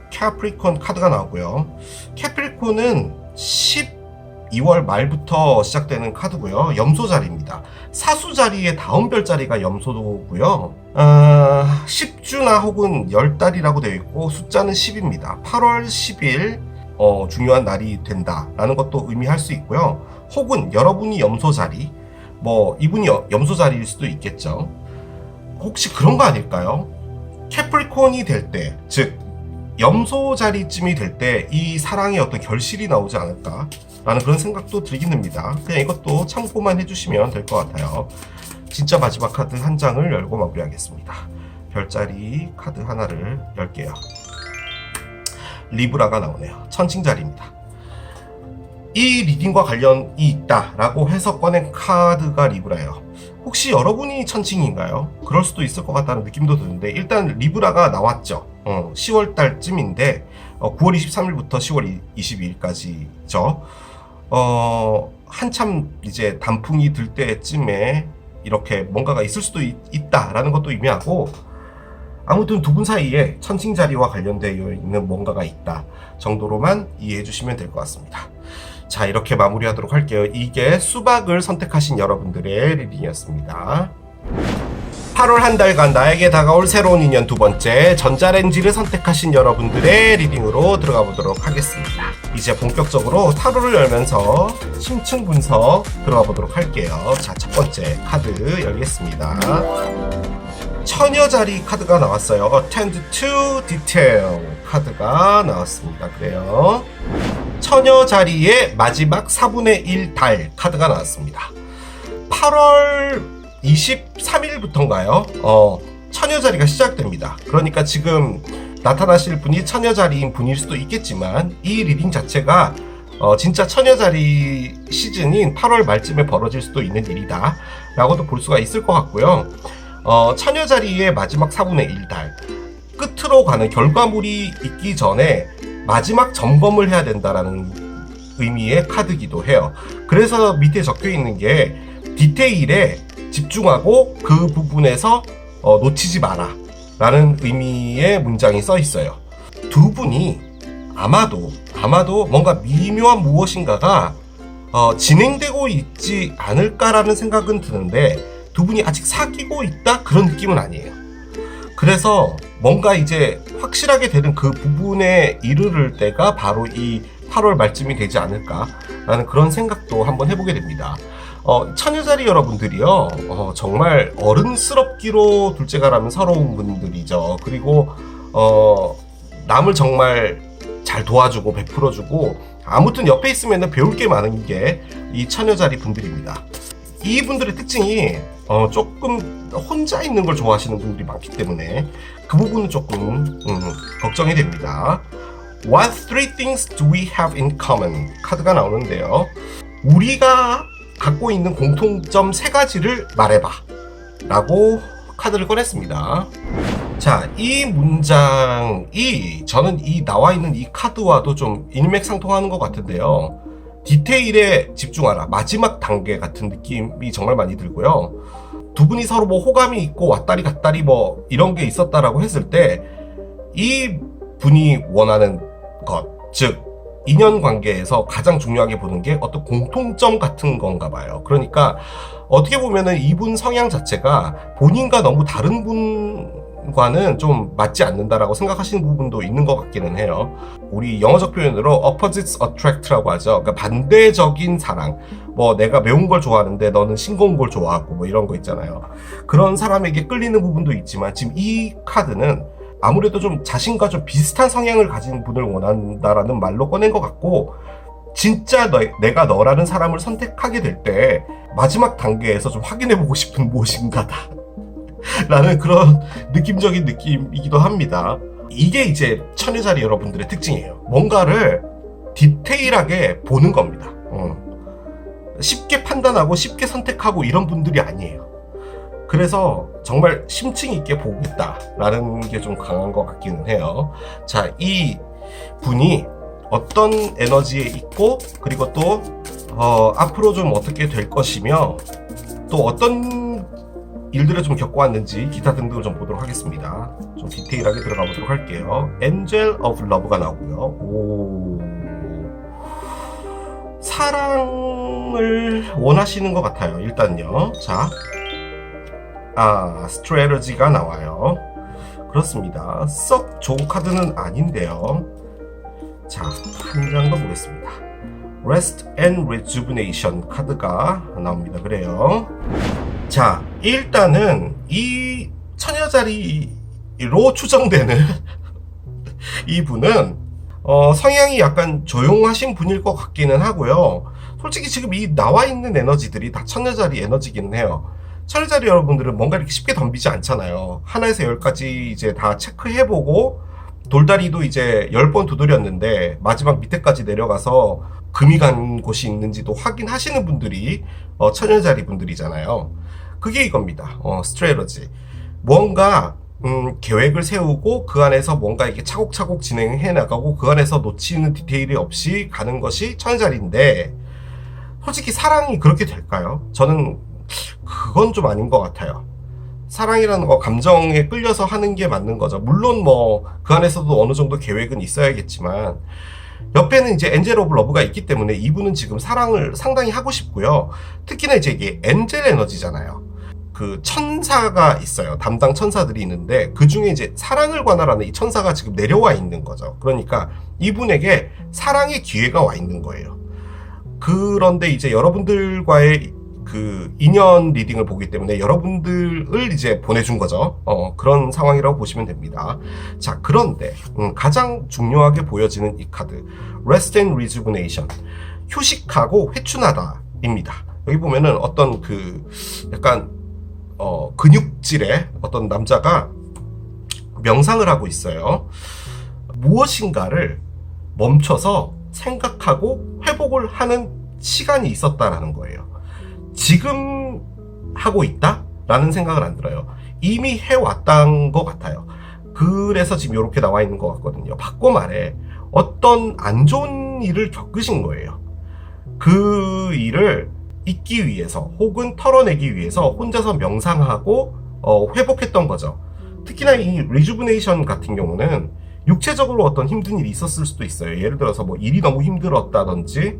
캐프리콘 카드가 나오고요. 캐프리콘은 12월 말부터 시작되는 카드고요. 염소 자리입니다. 사수 자리의 다음 별자리가 염소고요. 10주나 혹은 10달이라고 되어 있고 숫자는 10입니다. 8월 10일 중요한 날이 된다라는 것도 의미할 수 있고요. 혹은 여러분이 염소 자리, 뭐 이분이 염소 자리일 수도 있겠죠. 혹시 그런 거 아닐까요? 캐프리콘이 될 때, 즉 염소 자리쯤이 될 때 이 사랑의 어떤 결실이 나오지 않을까 라는 그런 생각도 들긴 듭니다. 그냥 이것도 참고만 해주시면 될 것 같아요. 진짜 마지막 카드 한 장을 열고 마무리하겠습니다. 별자리 카드 하나를 열게요. 리브라가 나오네요. 천칭자리입니다. 이 리딩과 관련이 있다라고 해서 꺼낸 카드가 리브라예요. 혹시 여러분이 천칭인가요? 그럴 수도 있을 것 같다는 느낌도 드는데 일단 리브라가 나왔죠. 10월 달쯤인데 9월 23일부터 10월 22일까지죠. 한참 이제 단풍이 들 때쯤에 이렇게 뭔가가 있을 수도 있다라는 것도 의미하고 아무튼 두 분 사이에 천칭자리와 관련되어 있는 뭔가가 있다 정도로만 이해해 주시면 될 것 같습니다. 자, 이렇게 마무리하도록 할게요. 이게 수박을 선택하신 여러분들의 리딩이었습니다. 8월 한 달간 나에게 다가올 새로운 인연 두 번째, 전자레인지를 선택하신 여러분들의 리딩으로 들어가 보도록 하겠습니다. 이제 본격적으로 타로를 열면서 심층 분석 들어가 보도록 할게요. 자, 첫 번째 카드 열겠습니다. 처녀자리 카드가 나왔어요. Attend to Detail 카드가 나왔습니다. 그래요. 처녀자리의 마지막 4분의 1 달 카드가 나왔습니다. 8월 23일부터인가요? 처녀자리가 시작됩니다. 그러니까 지금 나타나실 분이 처녀자리인 분일 수도 있겠지만 이 리딩 자체가 진짜 처녀자리 시즌인 8월 말쯤에 벌어질 수도 있는 일이다 라고도 볼 수가 있을 것 같고요. 처녀자리의 마지막 4분의 1달 끝으로 가는 결과물이 있기 전에 마지막 점검을 해야 된다라는 의미의 카드기도 해요. 그래서 밑에 적혀 있는 게 디테일에 집중하고 그 부분에서 놓치지 마라 라는 의미의 문장이 써 있어요. 두 분이 아마도 뭔가 미묘한 무엇인가가 진행되고 있지 않을까라는 생각은 드는데 두 분이 아직 사귀고 있다 그런 느낌은 아니에요. 그래서 뭔가 이제 확실하게 되는 그 부분에 이르를 때가 바로 이 8월 말쯤이 되지 않을까라는 그런 생각도 한번 해보게 됩니다. 처녀자리 여러분들이요, 정말 어른스럽기로 둘째가라면 서러운 분들이죠. 그리고 남을 정말 잘 도와주고 베풀어주고 아무튼 옆에 있으면 배울 게 많은 게 이 처녀자리 분들입니다. 이분들의 특징이 조금 혼자 있는 걸 좋아하시는 분들이 많기 때문에 그 부분은 조금 걱정이 됩니다. What three things do we have in common? 카드가 나오는데요. 우리가 갖고 있는 공통점 3가지를 말해봐 라고 카드를 꺼냈습니다. 자, 이 문장이 저는 이 나와 있는 이 카드와도 좀 일맥상통하는 것 같은데요. 디테일에 집중하라, 마지막 단계 같은 느낌이 정말 많이 들고요. 두 분이 서로 뭐 호감이 있고 왔다리 갔다리 뭐 이런 게 있었다라고 했을 때 이 분이 원하는 것, 즉 인연관계에서 가장 중요하게 보는 게 어떤 공통점 같은 건가 봐요. 그러니까 어떻게 보면은 이분 성향 자체가 본인과 너무 다른 분과는 좀 맞지 않는다라고 생각하시는 부분도 있는 것 같기는 해요. 우리 영어적 표현으로 opposites attract라고 하죠. 그러니까 반대적인 사랑. 뭐 내가 매운 걸 좋아하는데 너는 싱거운 걸 좋아하고 뭐 이런 거 있잖아요. 그런 사람에게 끌리는 부분도 있지만 지금 이 카드는 아무래도 좀 자신과 좀 비슷한 성향을 가진 분을 원한다라는 말로 꺼낸 것 같고, 진짜 내가 너라는 사람을 선택하게 될 때 마지막 단계에서 좀 확인해보고 싶은 무엇인가다 라는 그런 느낌적인 느낌이기도 합니다. 이게 이제 처녀자리 여러분들의 특징이에요. 뭔가를 디테일하게 보는 겁니다. 쉽게 판단하고 쉽게 선택하고 이런 분들이 아니에요. 그래서 정말 심층 있게 보겠다라는 게 좀 강한 것 같기는 해요. 자, 이 분이 어떤 에너지에 있고, 그리고 또 앞으로 좀 어떻게 될 것이며, 또 어떤 일들을 좀 겪어왔는지 기타 등등을 좀 보도록 하겠습니다. 좀 디테일하게 들어가 보도록 할게요. Angel of Love가 나오고요. 오, 사랑을 원하시는 것 같아요. 일단요. 자, 스트레러지가 나와요. 그렇습니다. 썩 좋은 카드는 아닌데요. 자, 한 장 더 보겠습니다. Rest and Rejuvenation 카드가 나옵니다. 그래요. 자, 일단은 이 처녀자리로 추정되는 이분은 성향이 약간 조용하신 분일 것 같기는 하고요. 솔직히 지금 이 나와 있는 에너지들이 다 처녀자리 에너지기는 해요. 처녀자리 여러분들은 뭔가 이렇게 쉽게 덤비지 않잖아요. 하나에서 10까지 이제 다 체크해보고, 돌다리도 이제 10번 두드렸는데 마지막 밑에까지 내려가서 금이 간 곳이 있는지도 확인하시는 분들이 처녀자리 분들이잖아요. 그게 이겁니다. 스트레러지. 뭔가 계획을 세우고 그 안에서 뭔가 이게 차곡차곡 진행해 나가고 그 안에서 놓치는 디테일이 없이 가는 것이 처녀자리인데, 솔직히 사랑이 그렇게 될까요? 저는 그건 좀 아닌 것 같아요. 사랑이라는 거 감정에 끌려서 하는 게 맞는 거죠. 물론 뭐 그 안에서도 어느 정도 계획은 있어야겠지만, 옆에는 이제 엔젤 오브 러브가 있기 때문에 이분은 지금 사랑을 상당히 하고 싶고요. 특히나 이제 이게 엔젤 에너지잖아요. 그 천사가 있어요. 담당 천사들이 있는데 그 중에 이제 사랑을 관할하는 이 천사가 지금 내려와 있는 거죠. 그러니까 이분에게 사랑의 기회가 와 있는 거예요. 그런데 이제 여러분들과의 그 인연 리딩을 보기 때문에 여러분들을 이제 보내준 거죠. 그런 상황이라고 보시면 됩니다. 자, 그런데 가장 중요하게 보여지는 이 카드, Rest and Rejuvenation, 휴식하고 회춘하다입니다. 여기 보면은 어떤 그 약간 근육질의 어떤 남자가 명상을 하고 있어요. 무엇인가를 멈춰서 생각하고 회복을 하는 시간이 있었다라는 거예요. 지금 하고 있다? 라는 생각은 안 들어요. 이미 해왔던 것 같아요. 그래서 지금 이렇게 나와 있는 것 같거든요. 바꿔 말해, 어떤 안 좋은 일을 겪으신 거예요. 그 일을 잊기 위해서 혹은 털어내기 위해서 혼자서 명상하고 회복했던 거죠. 특히나 이 리주브네이션 같은 경우는 육체적으로 어떤 힘든 일이 있었을 수도 있어요. 예를 들어서 뭐 일이 너무 힘들었다든지,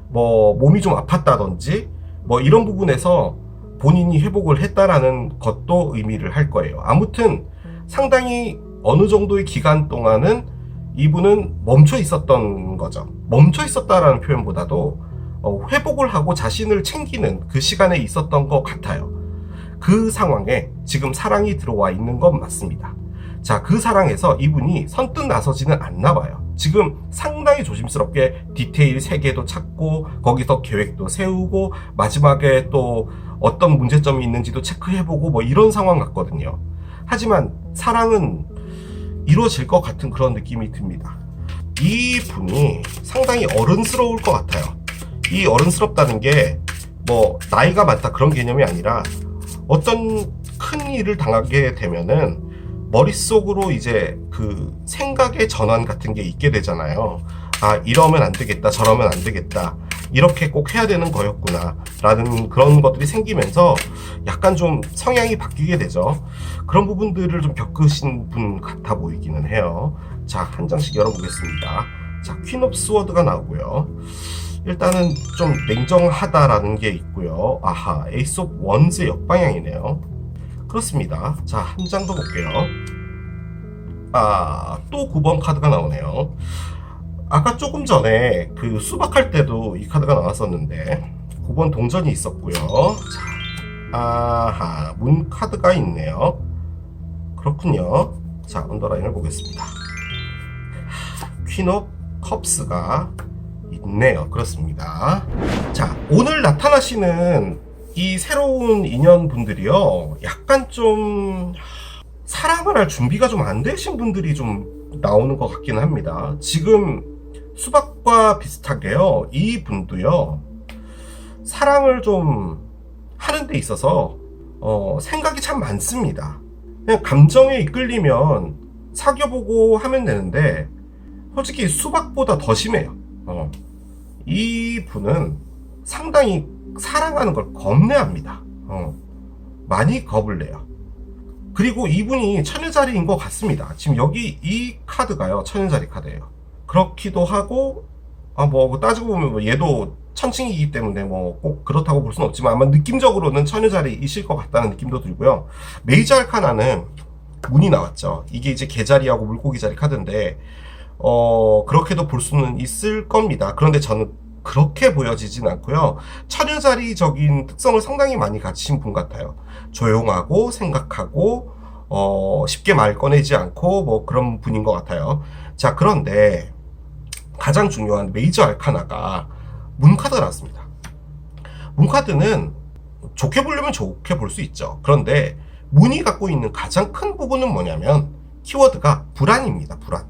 뭐 몸이 좀 아팠다든지, 뭐 이런 부분에서 본인이 회복을 했다라는 것도 의미를 할 거예요. 아무튼 상당히 어느 정도의 기간 동안은 이분은 멈춰 있었던 거죠. 멈춰 있었다라는 표현보다도 회복을 하고 자신을 챙기는 그 시간에 있었던 것 같아요. 그 상황에 지금 사랑이 들어와 있는 건 맞습니다. 자, 그 사랑에서 이분이 선뜻 나서지는 않나 봐요. 지금 상당히 조심스럽게 디테일 3개도 찾고 거기서 계획도 세우고 마지막에 또 어떤 문제점이 있는지도 체크해보고 뭐 이런 상황 같거든요. 하지만 사랑은 이루어질 것 같은 그런 느낌이 듭니다. 이 분이 상당히 어른스러울 것 같아요. 이 어른스럽다는 게 뭐 나이가 많다 그런 개념이 아니라, 어떤 큰 일을 당하게 되면은 머릿속으로 이제 그 생각의 전환 같은 게 있게 되잖아요. 아, 이러면 안 되겠다, 저러면 안 되겠다, 이렇게 꼭 해야 되는 거였구나 라는 그런 것들이 생기면서 약간 좀 성향이 바뀌게 되죠. 그런 부분들을 좀 겪으신 분 같아 보이기는 해요. 자, 한 장씩 열어보겠습니다. 자, 퀸 오브 스워드가 나오고요. 일단은 좀 냉정하다라는 게 있고요. 아하, 에이스 오브 원즈의 역방향이네요. 그렇습니다. 자, 한 장 더 볼게요. 또 9번 카드가 나오네요. 아까 조금 전에 그 수박할 때도 이 카드가 나왔었는데 9번 동전이 있었고요. 자, 아하, 문 카드가 있네요. 그렇군요. 자, 언더라인을 보겠습니다. 퀸 오브 컵스가 있네요. 그렇습니다. 자, 오늘 나타나시는 이 새로운 인연분들이요, 약간 좀 사랑을 할 준비가 좀 안 되신 분들이 좀 나오는 것 같기는 합니다. 지금 수박과 비슷하게요, 이 분도요, 사랑을 좀 하는 데 있어서 생각이 참 많습니다. 그냥 감정에 이끌리면 사귀어보고 하면 되는데, 솔직히 수박보다 더 심해요. 이 분은 상당히 사랑하는 걸 겁내합니다. 많이 겁을 내요. 그리고 이분이 천연자리인 것 같습니다. 지금 여기 이 카드가요, 천연자리 카드예요. 그렇기도 하고, 뭐 따지고 보면 뭐 얘도 천칭이기 때문에 뭐 꼭 그렇다고 볼 수는 없지만, 아마 느낌적으로는 천연자리이실 것 같다는 느낌도 들고요. 메이저 알카나는 문이 나왔죠. 이게 이제 개자리하고 물고기 자리 카드인데, 그렇게도 볼 수는 있을 겁니다. 그런데 저는 그렇게 보여지진 않고요. 천연자리적인 특성을 상당히 많이 가지신 분 같아요. 조용하고 생각하고 쉽게 말 꺼내지 않고 뭐 그런 분인 것 같아요. 자, 그런데 가장 중요한 메이저 알카나가 문카드가 나왔습니다. 문카드는 좋게 보려면 좋게 볼 수 있죠. 그런데 문이 갖고 있는 가장 큰 부분은 뭐냐면 키워드가 불안입니다. 불안.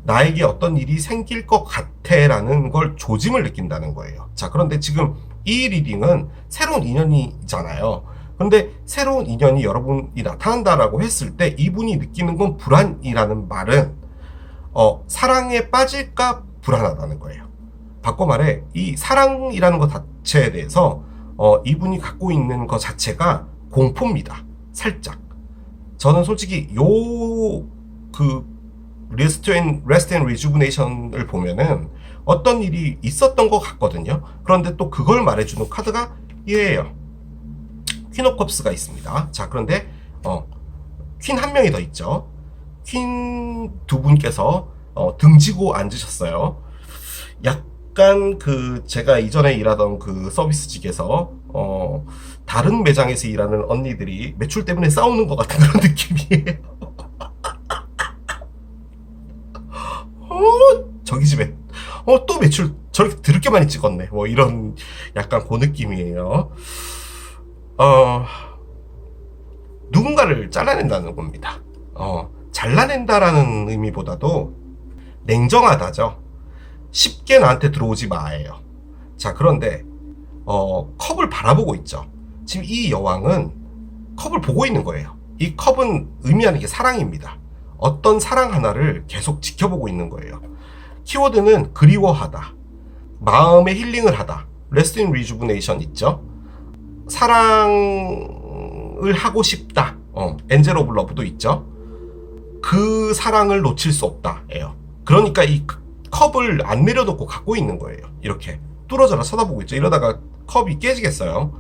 나에게 어떤 일이 생길 것 같아 라는 걸 조짐을 느낀다는 거예요. 자, 그런데 지금 이 리딩은 새로운 인연이잖아요. 그런데 새로운 인연이 여러분이 나타난다라고 했을 때 이분이 느끼는 건 불안이라는 말은 사랑에 빠질까 불안하다는 거예요. 바꿔 말해, 이 사랑이라는 것 자체에 대해서 이분이 갖고 있는 것 자체가 공포입니다. 살짝. 저는 솔직히 Rest and Rejuvenation을 보면은 어떤 일이 있었던 것 같거든요. 그런데 또 그걸 말해주는 카드가 얘예요. 퀸 오브 컵스가 있습니다. 자, 그런데 퀸 한 명이 더 있죠. 퀸 두 분께서 등지고 앉으셨어요. 약간 제가 이전에 일하던 그 서비스직에서 다른 매장에서 일하는 언니들이 매출 때문에 싸우는 것 같은 그런 느낌이에요. 저기 집에 또 매출 저렇게 드럽게 많이 찍었네, 뭐 이런 약간 그 느낌이에요. 누군가를 잘라낸다는 겁니다. 잘라낸다라는 의미보다도 냉정하다죠. 쉽게 나한테 들어오지 마예요. 자, 그런데 컵을 바라보고 있죠. 지금 이 여왕은 컵을 보고 있는 거예요. 이 컵은 의미하는 게 사랑입니다. 어떤 사랑 하나를 계속 지켜보고 있는 거예요. 키워드는 그리워하다, 마음의 힐링을 하다, Rest in Rejuvenation 있죠. 사랑을 하고 싶다, 엔젤 오브 러브도 있죠. 그 사랑을 놓칠 수 없다 예요. 그러니까 이 컵을 안 내려놓고 갖고 있는 거예요. 이렇게 뚫어져라 쳐다보고 있죠. 이러다가 컵이 깨지겠어요.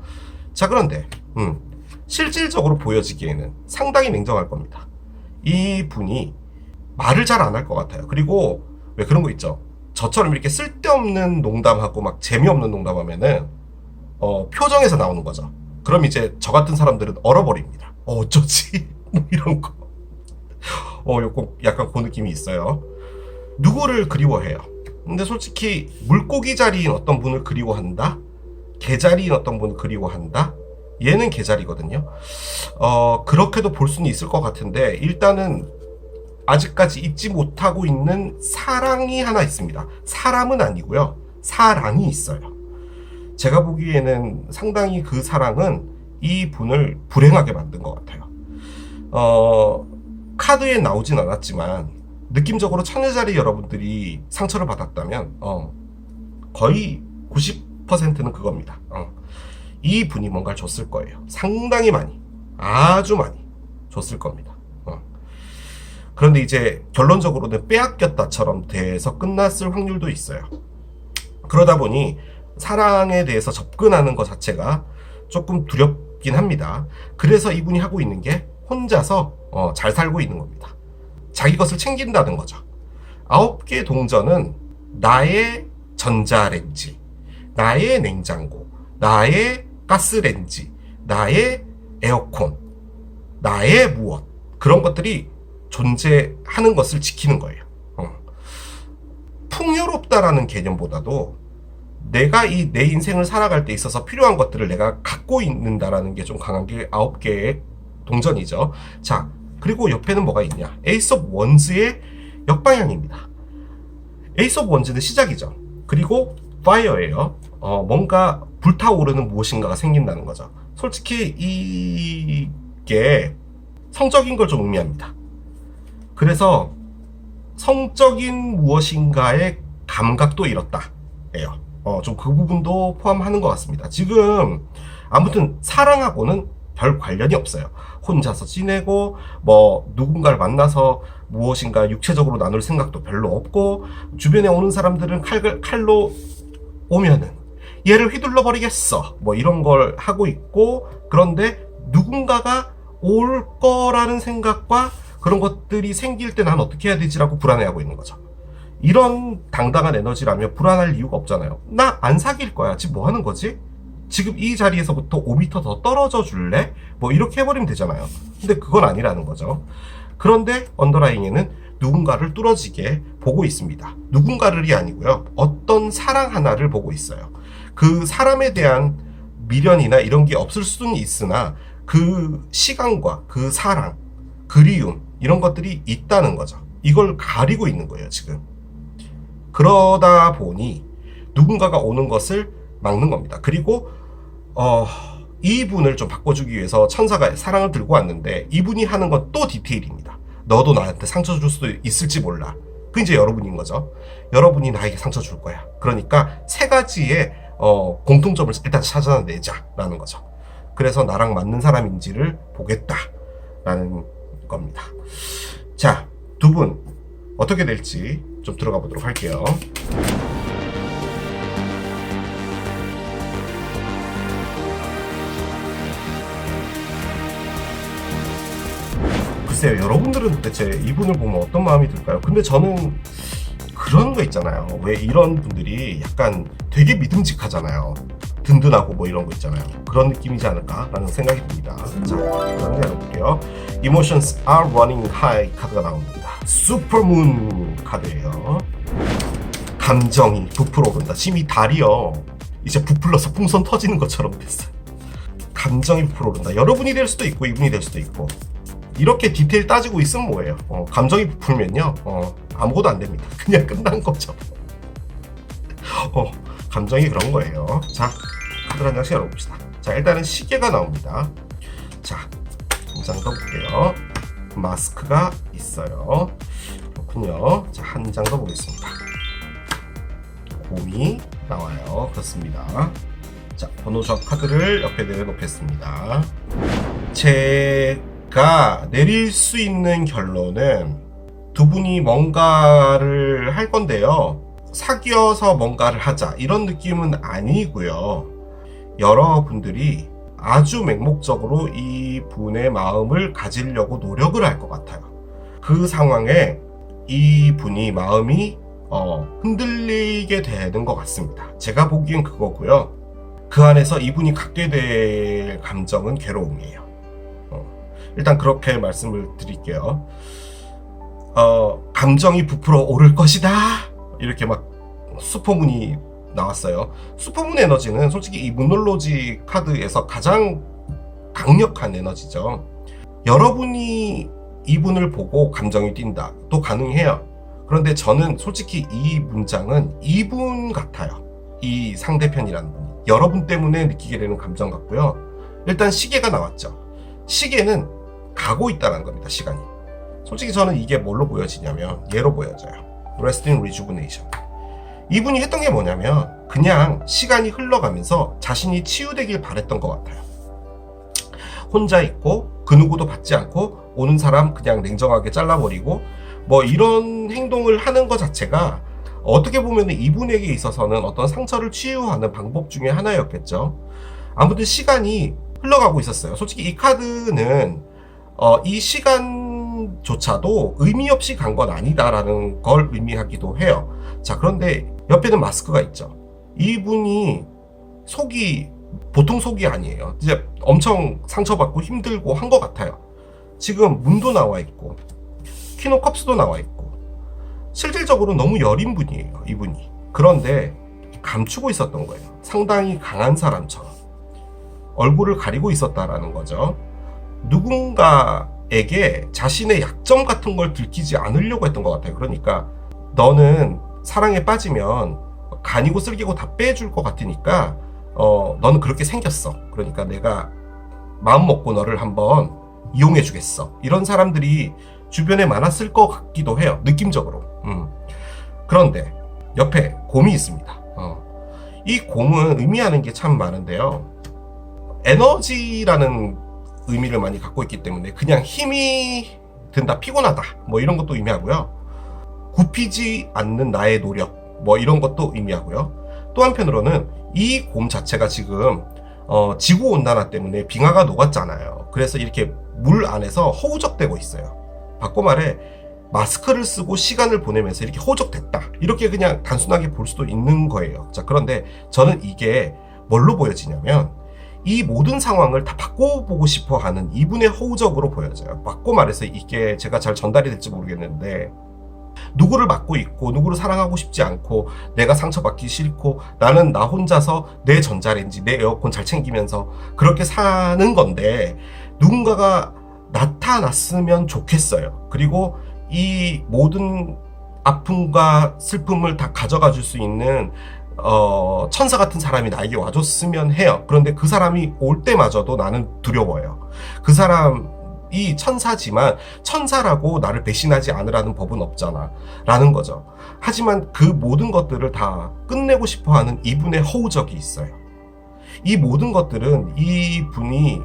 자, 그런데 실질적으로 보여지기에는 상당히 냉정할 겁니다. 이 분이 말을 잘 안 할 것 같아요. 그리고 왜 그런 거 있죠. 저처럼 이렇게 쓸데없는 농담하고 막 재미없는 농담하면은 표정에서 나오는 거죠. 그럼 이제 저 같은 사람들은 얼어버립니다. 어쩌지? 뭐 이런 거. 약간 그 느낌이 있어요. 누구를 그리워해요? 근데 솔직히 물고기 자리인 어떤 분을 그리워한다? 개자리인 어떤 분을 그리워한다? 얘는 개자리거든요. 그렇게도 볼 수는 있을 것 같은데, 일단은 아직까지 잊지 못하고 있는 사랑이 하나 있습니다. 사람은 아니고요, 사랑이 있어요. 제가 보기에는 상당히 그 사랑은 이 분을 불행하게 만든 것 같아요. 카드에 나오진 않았지만 느낌적으로 천여자리 여러분들이 상처를 받았다면 거의 90%는 그겁니다. 이 분이 뭔가를 줬을 거예요. 상당히 많이, 아주 많이 줬을 겁니다. 그런데 이제 결론적으로는 빼앗겼다처럼 돼서 끝났을 확률도 있어요. 그러다 보니 사랑에 대해서 접근하는 것 자체가 조금 두렵긴 합니다. 그래서 이분이 하고 있는 게 혼자서 잘 살고 있는 겁니다. 자기 것을 챙긴다는 거죠. 9개 동전은 나의 전자레인지, 나의 냉장고, 나의 가스레인지, 나의 에어컨, 나의 무엇, 그런 것들이 존재하는 것을 지키는 거예요. 풍요롭다라는 개념보다도 내가 내 인생을 살아갈 때 있어서 필요한 것들을 내가 갖고 있는다라는 게 좀 강한 게 9개의 동전이죠. 자, 그리고 옆에는 뭐가 있냐? 에이스 오브 원즈의 역방향입니다. 에이스 오브 원즈는 시작이죠. 그리고 파이어예요. 뭔가 불타오르는 무엇인가가 생긴다는 거죠. 솔직히 이게 성적인 걸 좀 의미합니다. 그래서 성적인 무엇인가의 감각도 잃었다. 예요. 좀 그 부분도 포함하는 것 같습니다. 지금 아무튼 사랑하고는 별 관련이 없어요. 혼자서 지내고 뭐 누군가를 만나서 무엇인가 육체적으로 나눌 생각도 별로 없고, 주변에 오는 사람들은 칼로 오면은 얘를 휘둘러 버리겠어 뭐 이런 걸 하고 있고, 그런데 누군가가 올 거라는 생각과 그런 것들이 생길 때 난 어떻게 해야 되지라고 불안해하고 있는 거죠. 이런 당당한 에너지라면 불안할 이유가 없잖아요. 나 안 사귈 거야. 지금 뭐 하는 거지? 지금 이 자리에서부터 5m 더 떨어져 줄래? 뭐 이렇게 해버리면 되잖아요. 근데 그건 아니라는 거죠. 그런데 언더라인에는 누군가를 뚫어지게 보고 있습니다. 누군가를이 아니고요. 어떤 사랑 하나를 보고 있어요. 그 사람에 대한 미련이나 이런 게 없을 수는 있으나 그 시간과 그 사랑, 그리움 이런 것들이 있다는 거죠. 이걸 가리고 있는 거예요, 지금. 그러다 보니 누군가가 오는 것을 막는 겁니다. 그리고 이분을 좀 바꿔주기 위해서 천사가 사랑을 들고 왔는데, 이분이 하는 건 또 디테일입니다. 너도 나한테 상처 줄 수도 있을지 몰라. 그 이제 여러분인 거죠. 여러분이 나에게 상처 줄 거야. 그러니까 세 가지의 공통점을 일단 찾아내자라는 거죠. 그래서 나랑 맞는 사람인지를 보겠다라는 겁니다. 자, 두 분 어떻게 될지 좀 들어가 보도록 할게요. 글쎄요, 여러분들은 대체 이분을 보면 어떤 마음이 들까요? 근데 저는 그런 거 있잖아요. 왜 이런 분들이 약간 되게 믿음직하잖아요. 든든하고 뭐 이런 거 있잖아요. 그런 느낌이지 않을까라는 생각이 듭니다. 자, 그럼 열어볼게요. Emotions are running high 카드가 나옵니다. 슈퍼문 카드예요. 감정이 부풀어 오른다. 지금 이 달이요, 이제 부풀러서 풍선 터지는 것처럼 됐어요. 감정이 부풀어 오른다. 여러분이 될 수도 있고 이분이 될 수도 있고. 이렇게 디테일 따지고 있으면 뭐예요? 감정이 부풀면요, 아무것도 안 됩니다. 그냥 끝난 거죠. 감정이 그런 거예요. 자, 카드 한 장씩 열어봅시다. 자, 일단은 시계가 나옵니다. 자, 한 장 더 볼게요. 마스크가 있어요. 그렇군요. 자, 한 장 더 보겠습니다. 곰이 나와요. 그렇습니다. 자, 번호 조합 카드를 옆에 내려놓겠습니다. 제가 내릴 수 있는 결론은 두 분이 뭔가를 할 건데요. 사귀어서 뭔가를 하자 이런 느낌은 아니고요. 여러분들이 아주 맹목적으로 이 분의 마음을 가지려고 노력을 할 것 같아요. 그 상황에 이 분이 마음이 흔들리게 되는 것 같습니다. 제가 보기엔 그거고요. 그 안에서 이분이 갖게 될 감정은 괴로움이에요. 일단 그렇게 말씀을 드릴게요. 감정이 부풀어 오를 것이다 이렇게 막 슈퍼문이 나왔어요. 슈퍼문 에너지는 솔직히 이 문놀로지 카드에서 가장 강력한 에너지죠. 여러분이 이분을 보고 감정이 뛴다 또 가능해요. 그런데 저는 솔직히 이 문장은 이분 같아요. 이 상대편이라는 분이 여러분 때문에 느끼게 되는 감정 같고요. 일단 시계가 나왔죠. 시계는 가고 있다는 겁니다. 시간이. 솔직히 저는 이게 뭘로 보여지냐면 얘로 보여져요. Rest in Rejuvenation. 이분이 했던 게 뭐냐면 그냥 시간이 흘러가면서 자신이 치유되길 바랬던 것 같아요. 혼자 있고 그 누구도 받지 않고 오는 사람 그냥 냉정하게 잘라버리고 뭐 이런 행동을 하는 것 자체가 어떻게 보면 이분에게 있어서는 어떤 상처를 치유하는 방법 중에 하나였겠죠. 아무튼 시간이 흘러가고 있었어요. 솔직히 이 카드는 이 시간조차도 의미 없이 간 건 아니다라는 걸 의미하기도 해요. 자, 그런데 옆에는 마스크가 있죠. 이분이 속이 보통 속이 아니에요. 이제 엄청 상처받고 힘들고 한 것 같아요. 지금 문도 나와 있고 키노캅스도 나와 있고 실질적으로 너무 여린 분이에요, 이분이. 그런데 감추고 있었던 거예요. 상당히 강한 사람처럼 얼굴을 가리고 있었다라는 거죠. 누군가에게 자신의 약점 같은 걸 들키지 않으려고 했던 것 같아요. 그러니까 너는 사랑에 빠지면 간이고 쓸기고 다 빼줄 것 같으니까 너는 그렇게 생겼어. 그러니까 내가 마음 먹고 너를 한번 이용해 주겠어. 이런 사람들이 주변에 많았을 것 같기도 해요, 느낌적으로. 그런데 옆에 곰이 있습니다. 이 곰은 의미하는 게 참 많은데요, 에너지라는 의미를 많이 갖고 있기 때문에 그냥 힘이 든다, 피곤하다, 뭐 이런 것도 의미하고요, 굽히지 않는 나의 노력, 뭐 이런 것도 의미하고요. 또 한편으로는 이 곰 자체가 지금 지구온난화 때문에 빙하가 녹았잖아요. 그래서 이렇게 물 안에서 허우적대고 있어요. 바꿔 말해 마스크를 쓰고 시간을 보내면서 이렇게 허우적댔다, 이렇게 그냥 단순하게 볼 수도 있는 거예요. 자, 그런데 저는 이게 뭘로 보여지냐면 이 모든 상황을 다 바꿔보고 싶어 하는 이분의 허우적으로 보여져요. 바꿔 말해서 이게 제가 잘 전달이 될지 모르겠는데, 누구를 맡고 있고 누구를 사랑하고 싶지 않고 내가 상처받기 싫고 나는 나 혼자서 내 전자레인지 내 에어컨 잘 챙기면서 그렇게 사는 건데, 누군가가 나타났으면 좋겠어요. 그리고 이 모든 아픔과 슬픔을 다 가져가 줄 수 있는 천사 같은 사람이 나에게 와줬으면 해요. 그런데 그 사람이 올 때마저도 나는 두려워요. 그 사람이 천사지만 천사라고 나를 배신하지 않으라는 법은 없잖아 라는 거죠. 하지만 그 모든 것들을 다 끝내고 싶어하는 이분의 허우적이 있어요. 이 모든 것들은 이분이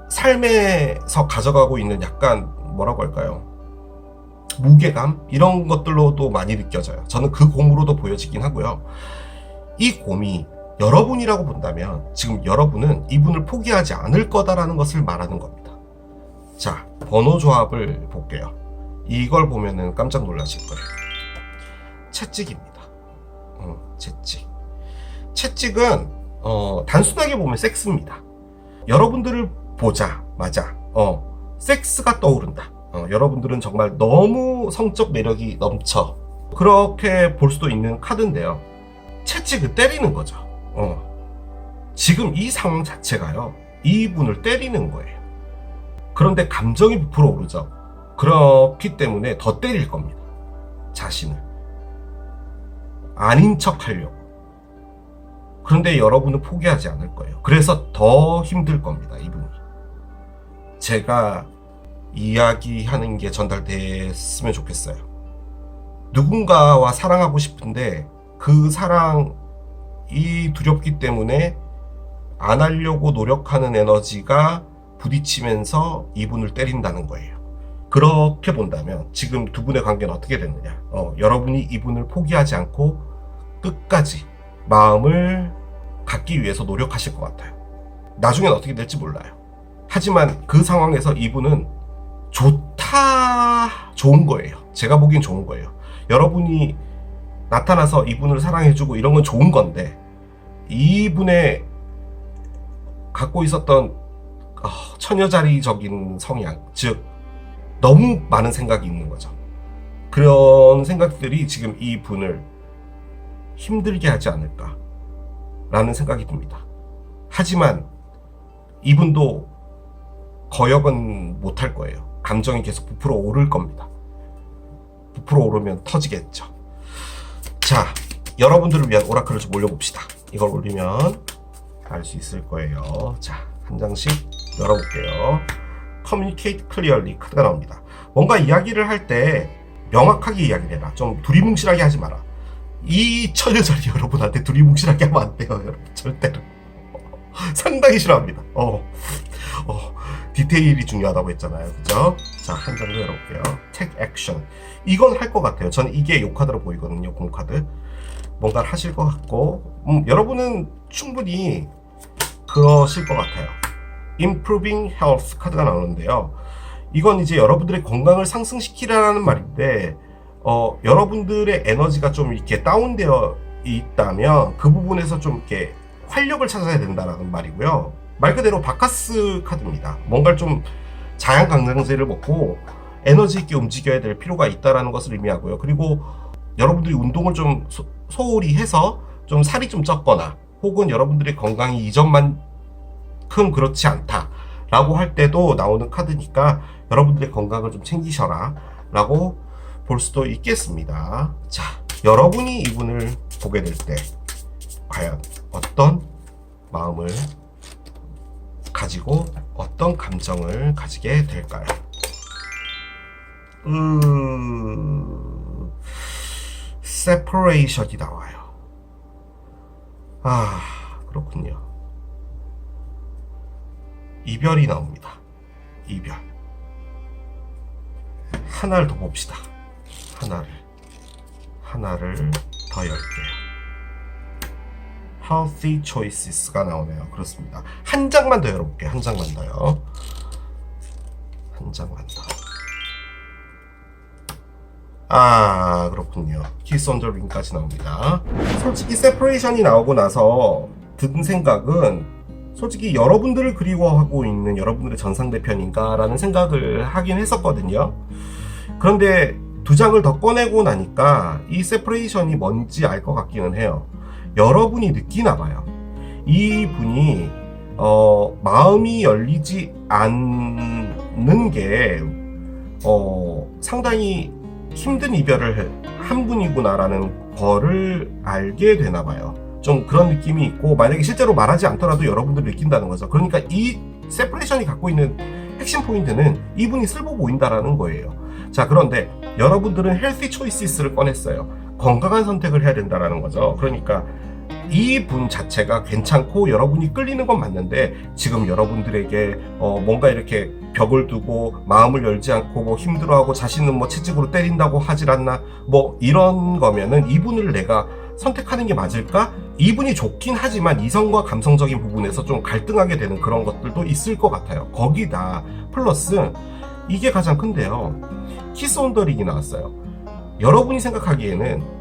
삶에서 가져가고 있는 약간 뭐라고 할까요, 무게감, 이런 것들로도 많이 느껴져요. 저는 그 곰으로도 보여지긴 하고요. 이 곰이 여러분이라고 본다면 지금 여러분은 이분을 포기하지 않을 거다라는 것을 말하는 겁니다. 자, 번호 조합을 볼게요. 이걸 보면은 깜짝 놀라실 거예요. 채찍입니다. 채찍. 채찍은 단순하게 보면 섹스입니다. 여러분들을 보자마자 섹스가 떠오른다. 여러분들은 정말 너무 성적 매력이 넘쳐. 그렇게 볼 수도 있는 카드인데요. 채찍을 때리는 거죠. 지금 이 상황 자체가요, 이분을 때리는 거예요. 그런데 감정이 부풀어 오르죠. 그렇기 때문에 더 때릴 겁니다. 자신을. 아닌 척 하려고. 그런데 여러분은 포기하지 않을 거예요. 그래서 더 힘들 겁니다, 이분이. 제가 이야기하는 게 전달됐으면 좋겠어요. 누군가와 사랑하고 싶은데 그 사랑이 두렵기 때문에 안 하려고 노력하는 에너지가 부딪히면서 이분을 때린다는 거예요. 그렇게 본다면 지금 두 분의 관계는 어떻게 됐느냐, 여러분이 이분을 포기하지 않고 끝까지 마음을 갖기 위해서 노력하실 것 같아요. 나중엔 어떻게 될지 몰라요. 하지만 그 상황에서 이분은 좋은 거예요. 제가 보기엔 좋은 거예요. 여러분이 나타나서 이분을 사랑해주고 이런 건 좋은 건데, 이분의 갖고 있었던 처녀자리적인 성향, 즉 너무 많은 생각이 있는 거죠. 그런 생각들이 지금 이분을 힘들게 하지 않을까 라는 생각이 듭니다. 하지만 이분도 거역은 못할 거예요. 감정이 계속 부풀어 오를 겁니다. 부풀어 오르면 터지겠죠. 자, 여러분들을 위한 오라클을 좀 올려봅시다. 이걸 올리면 알 수 있을 거예요. 자, 한 장씩 열어볼게요. Communicate Clearly 카드가 나옵니다. 뭔가 이야기를 할 때 명확하게 이야기를 해라. 좀 두리뭉실하게 하지 마라. 이 처녀자리 여러분한테 두리뭉실하게 하면 안 돼요, 여러분. 절대로. 상당히 싫어합니다. 디테일이 중요하다고 했잖아요, 그죠? 자, 한 장 더 열어볼게요. Take Action. 이건 할 것 같아요. 저는 이게 요 카드로 보이거든요, 공카드. 뭔가를 하실 것 같고, 여러분은 충분히 그러실 것 같아요. Improving Health 카드가 나오는데요. 이건 이제 여러분들의 건강을 상승시키라는 말인데, 여러분들의 에너지가 좀 이렇게 다운되어 있다면 그 부분에서 좀 이렇게 활력을 찾아야 된다라는 말이고요. 말 그대로 바카스 카드입니다. 뭔가를 좀 자양강장제를 먹고 에너지 있게 움직여야 될 필요가 있다라는 것을 의미하고요. 그리고 여러분들이 운동을 좀 소홀히 해서 좀 살이 좀 쪘거나 혹은 여러분들의 건강이 이전만큼 그렇지 않다라고 할 때도 나오는 카드니까 여러분들의 건강을 좀 챙기셔라 라고 볼 수도 있겠습니다. 자, 여러분이 이분을 보게 될 때 과연 어떤 마음을 가지고 어떤 감정을 가지게 될까요? separation이 나와요. 아, 그렇군요. 이별이 나옵니다. 이별. 하나를 더 봅시다. 하나를 더 열게요. Healthy Choices가 나오네요. 그렇습니다. 한 장만 더 열어볼게요. 한 장만 더요. 한 장만 더. 아, 그렇군요. Kiss on the Ring까지 나옵니다. 솔직히 세퍼레이션이 나오고 나서 든 생각은 솔직히 여러분들을 그리워하고 있는 여러분들의 전상대편인가 라는 생각을 하긴 했었거든요. 그런데 두 장을 더 꺼내고 나니까 이 세퍼레이션이 뭔지 알 것 같기는 해요. 여러분이 느끼나 봐요. 이 분이 마음이 열리지 않는 게 상당히 힘든 이별을 한 분이구나라는 거를 알게 되나 봐요. 좀 그런 느낌이 있고 만약에 실제로 말하지 않더라도 여러분들이 느낀다는 거죠. 그러니까 이 세퍼레이션이 갖고 있는 핵심 포인트는 이분이 슬퍼 보인다라는 거예요. 자, 그런데 여러분들은 헬시 초이시스를 꺼냈어요. 건강한 선택을 해야 된다라는 거죠. 그러니까 이 분 자체가 괜찮고 여러분이 끌리는 건 맞는데 지금 여러분들에게 뭔가 이렇게 벽을 두고 마음을 열지 않고 뭐 힘들어하고 자신은 뭐 채찍으로 때린다고 하질 않나 뭐 이런 거면은 이분을 내가 선택하는 게 맞을까? 이분이 좋긴 하지만 이성과 감성적인 부분에서 좀 갈등하게 되는 그런 것들도 있을 것 같아요. 거기다 플러스 이게 가장 큰데요. 키스 온 더 링이 나왔어요. 여러분이 생각하기에는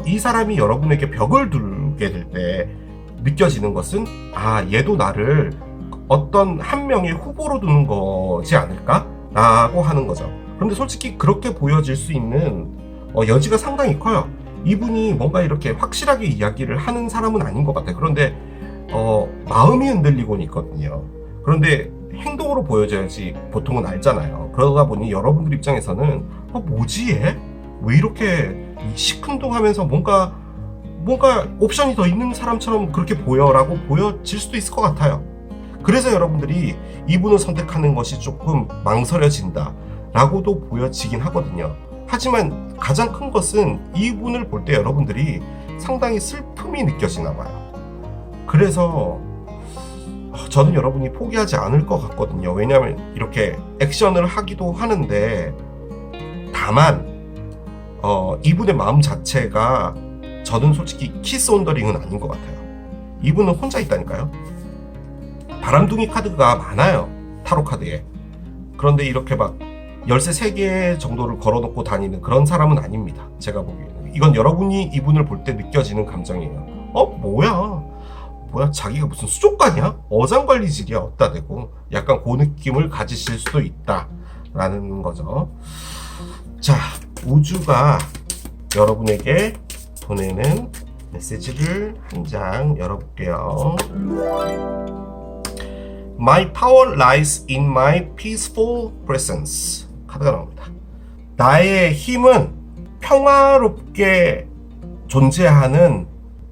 이 사람이 여러분에게 벽을 두게 될 때 느껴지는 것은 얘도 나를 어떤 한 명의 후보로 두는 거지 않을까? 라고 하는 거죠. 그런데 솔직히 그렇게 보여질 수 있는 여지가 상당히 커요. 이분이 뭔가 이렇게 확실하게 이야기를 하는 사람은 아닌 것 같아요. 그런데 마음이 흔들리고는 있거든요. 그런데 행동으로 보여줘야지 보통은 알잖아요. 그러다 보니 여러분들 입장에서는 뭐지 얘? 왜 이렇게 시큰둥하면서 뭔가 옵션이 더 있는 사람처럼 그렇게 보여라고 보여질 수도 있을 것 같아요. 그래서 여러분들이 이분을 선택하는 것이 조금 망설여진다 라고도 보여지긴 하거든요. 하지만 가장 큰 것은 이분을 볼 때 여러분들이 상당히 슬픔이 느껴지나 봐요. 그래서 저는 여러분이 포기하지 않을 것 같거든요. 왜냐하면 이렇게 액션을 하기도 하는데 다만 이분의 마음 자체가 저는 솔직히 키스 온 더 링은 아닌 것 같아요. 이분은 혼자 있다니까요. 바람둥이 카드가 많아요. 타로 카드에. 그런데 이렇게 막 열쇠 3개 정도를 걸어놓고 다니는 그런 사람은 아닙니다. 제가 보기에는. 이건 여러분이 이분을 볼 때 느껴지는 감정이에요. 뭐야 자기가 무슨 수족관이야? 어장관리질이야 어따 대고. 약간 그 느낌을 가지실 수도 있다라는 거죠. 자, 우주가 여러분에게 보내는 메시지를 한 장 열어볼게요. My power lies in my peaceful presence. 카드가 나옵니다. 나의 힘은 평화롭게 존재하는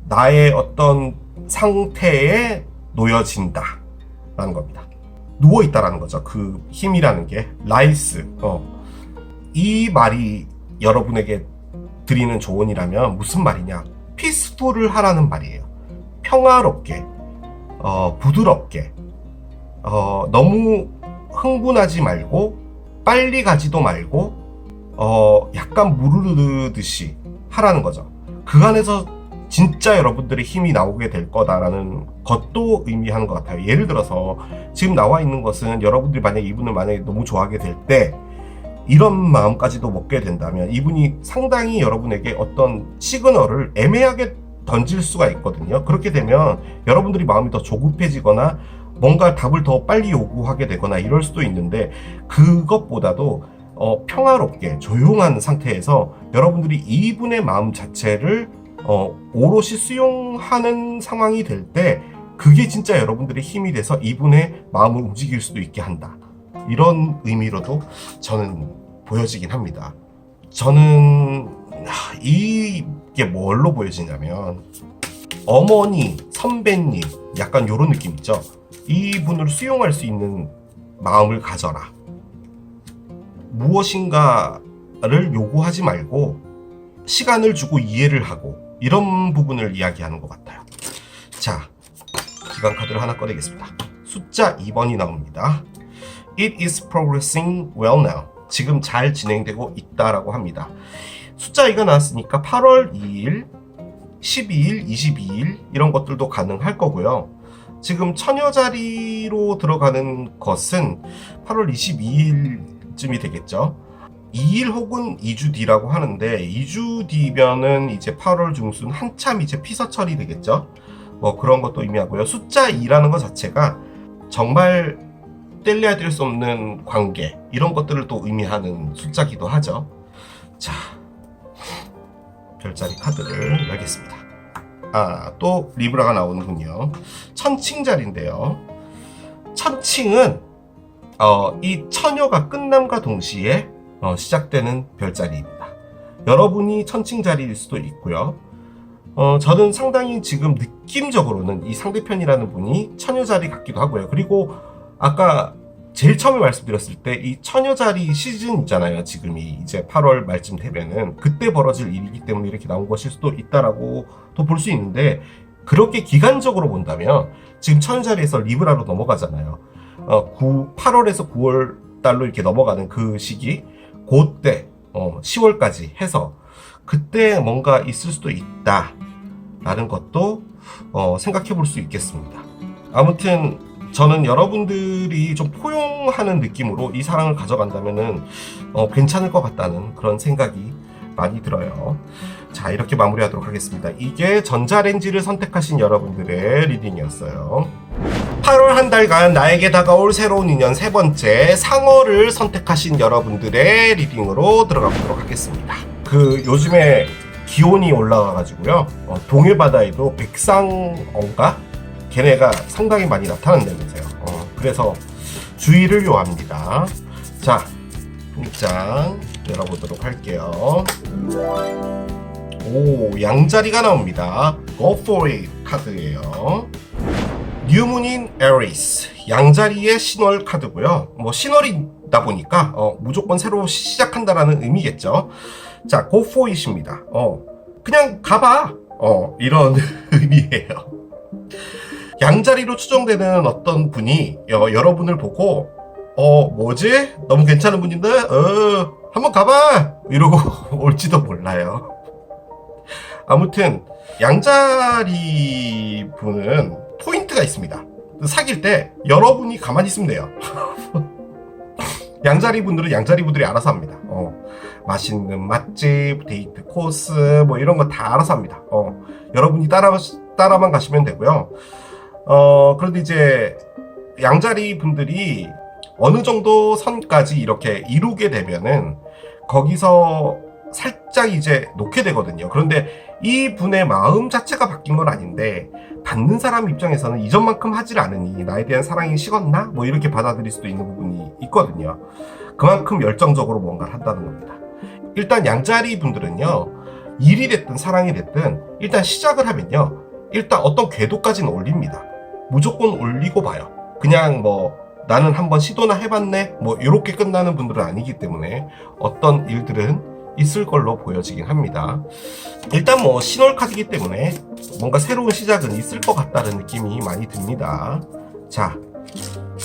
나의 어떤 상태에 놓여진다 라는 겁니다. 누워있다라는 거죠. 그 힘이라는 게 lies. 이 말이 여러분에게 드리는 조언이라면 무슨 말이냐? 피스풀을 하라는 말이에요. 평화롭게, 부드럽게, 너무 흥분하지 말고 빨리 가지도 말고 약간 무르르듯이 하라는 거죠. 그 안에서 진짜 여러분들의 힘이 나오게 될 거다라는 것도 의미하는 것 같아요. 예를 들어서 지금 나와 있는 것은 여러분들이 만약에 이분을 너무 좋아하게 될 때 이런 마음까지도 먹게 된다면 이분이 상당히 여러분에게 어떤 시그널을 애매하게 던질 수가 있거든요. 그렇게 되면 여러분들이 마음이 더 조급해지거나 뭔가 답을 더 빨리 요구하게 되거나 이럴 수도 있는데, 그것보다도 평화롭게 조용한 상태에서 여러분들이 이분의 마음 자체를 오롯이 수용하는 상황이 될 때, 그게 진짜 여러분들의 힘이 돼서 이분의 마음을 움직일 수도 있게 한다. 이런 의미로도 저는 보여지긴 합니다. 저는 이게 뭘로 보여지냐면, 어머니, 선배님, 약간 이런 느낌 있죠. 이분을 수용할 수 있는 마음을 가져라. 무엇인가를 요구하지 말고 시간을 주고 이해를 하고, 이런 부분을 이야기하는 것 같아요. 자, 기관 카드를 하나 꺼내겠습니다. 숫자 2번이 나옵니다. It is progressing well now. 지금 잘 진행되고 있다라고 합니다. 숫자 2가 나왔으니까 8월 2일, 12일, 22일 이런 것들도 가능할 거고요. 지금 처녀 자리로 들어가는 것은 8월 22일쯤이 되겠죠. 2일 혹은 2주 뒤라고 하는데, 2주 뒤면은 이제 8월 중순 한참 이제 피서철이 되겠죠. 뭐 그런 것도 의미하고요. 숫자 2라는 것 자체가 정말 뗄래야 뗄 수 없는 관계, 이런 것들을 또 의미하는 숫자기도 하죠. 자, 별자리 카드를 열겠습니다. 또 리브라가 나오는군요. 천칭자리인데요. 천칭은 이 처녀가 끝남과 동시에 시작되는 별자리입니다. 여러분이 천칭자리일 수도 있고요. 저는 상당히 지금 느낌적으로는 이 상대편이라는 분이 처녀자리 같기도 하고요. 그리고 아까 제일 처음에 말씀드렸을 때 이 처녀자리 시즌 있잖아요. 지금이 이제 8월 말쯤 되면은 그때 벌어질 일이기 때문에 이렇게 나온 것일 수도 있다라고도 볼 수 있는데, 그렇게 기간적으로 본다면 지금 처녀자리에서 리브라로 넘어가잖아요. 8월에서 9월 달로 이렇게 넘어가는 그 시기, 그때 10월까지 해서 그때 뭔가 있을 수도 있다라는 것도 생각해 볼 수 있겠습니다. 아무튼 저는 여러분들이 좀 포용하는 느낌으로 이 사랑을 가져간다면은 괜찮을 것 같다는 그런 생각이 많이 들어요. 자, 이렇게 마무리하도록 하겠습니다. 이게 전자레인지를 선택하신 여러분들의 리딩이었어요. 8월 한 달간 나에게 다가올 새로운 인연 세 번째, 상어를 선택하신 여러분들의 리딩으로 들어가 보도록 하겠습니다. 요즘에 기온이 올라가가지고요, 동해 바다에도 백상어가 걔네가 상당히 많이 나타난다면서요. 그래서 주의를 요합니다. 자, 통장 열어보도록 할게요. 오, 양자리가 나옵니다. Go for it 카드예요. 뉴문인 에리스, 양자리의 신월 카드고요. 뭐 신월이다 보니까 무조건 새로 시작한다라는 의미겠죠. 자, Go for it입니다. 그냥 가봐. 이런 의미예요. 양자리로 추정되는 어떤 분이 여러분을 보고 뭐지? 너무 괜찮은 분인데? 한번 가봐! 이러고 올지도 몰라요. 아무튼 양자리 분은 포인트가 있습니다. 사귈 때 여러분이 가만히 있으면 돼요. 양자리 분들은 양자리 분들이 알아서 합니다. 맛있는 맛집, 데이트 코스 뭐 이런 거 다 알아서 합니다. 여러분이 따라만 가시면 되고요. 그런데 이제 양자리 분들이 어느 정도 선까지 이렇게 이루게 되면은 거기서 살짝 이제 놓게 되거든요. 그런데 이 분의 마음 자체가 바뀐 건 아닌데, 받는 사람 입장에서는 이전만큼 하질 않으니 나에 대한 사랑이 식었나? 뭐 이렇게 받아들일 수도 있는 부분이 있거든요. 그만큼 열정적으로 뭔가를 한다는 겁니다. 일단 양자리 분들은요, 일이 됐든 사랑이 됐든 일단 시작을 하면요, 일단 어떤 궤도까지는 올립니다. 무조건 올리고 봐요. 그냥 뭐 나는 한번 시도나 해봤네 뭐 이렇게 끝나는 분들은 아니기 때문에 어떤 일들은 있을 걸로 보여지긴 합니다. 일단 뭐 신월 카드이기 때문에 뭔가 새로운 시작은 있을 것 같다는 느낌이 많이 듭니다. 자,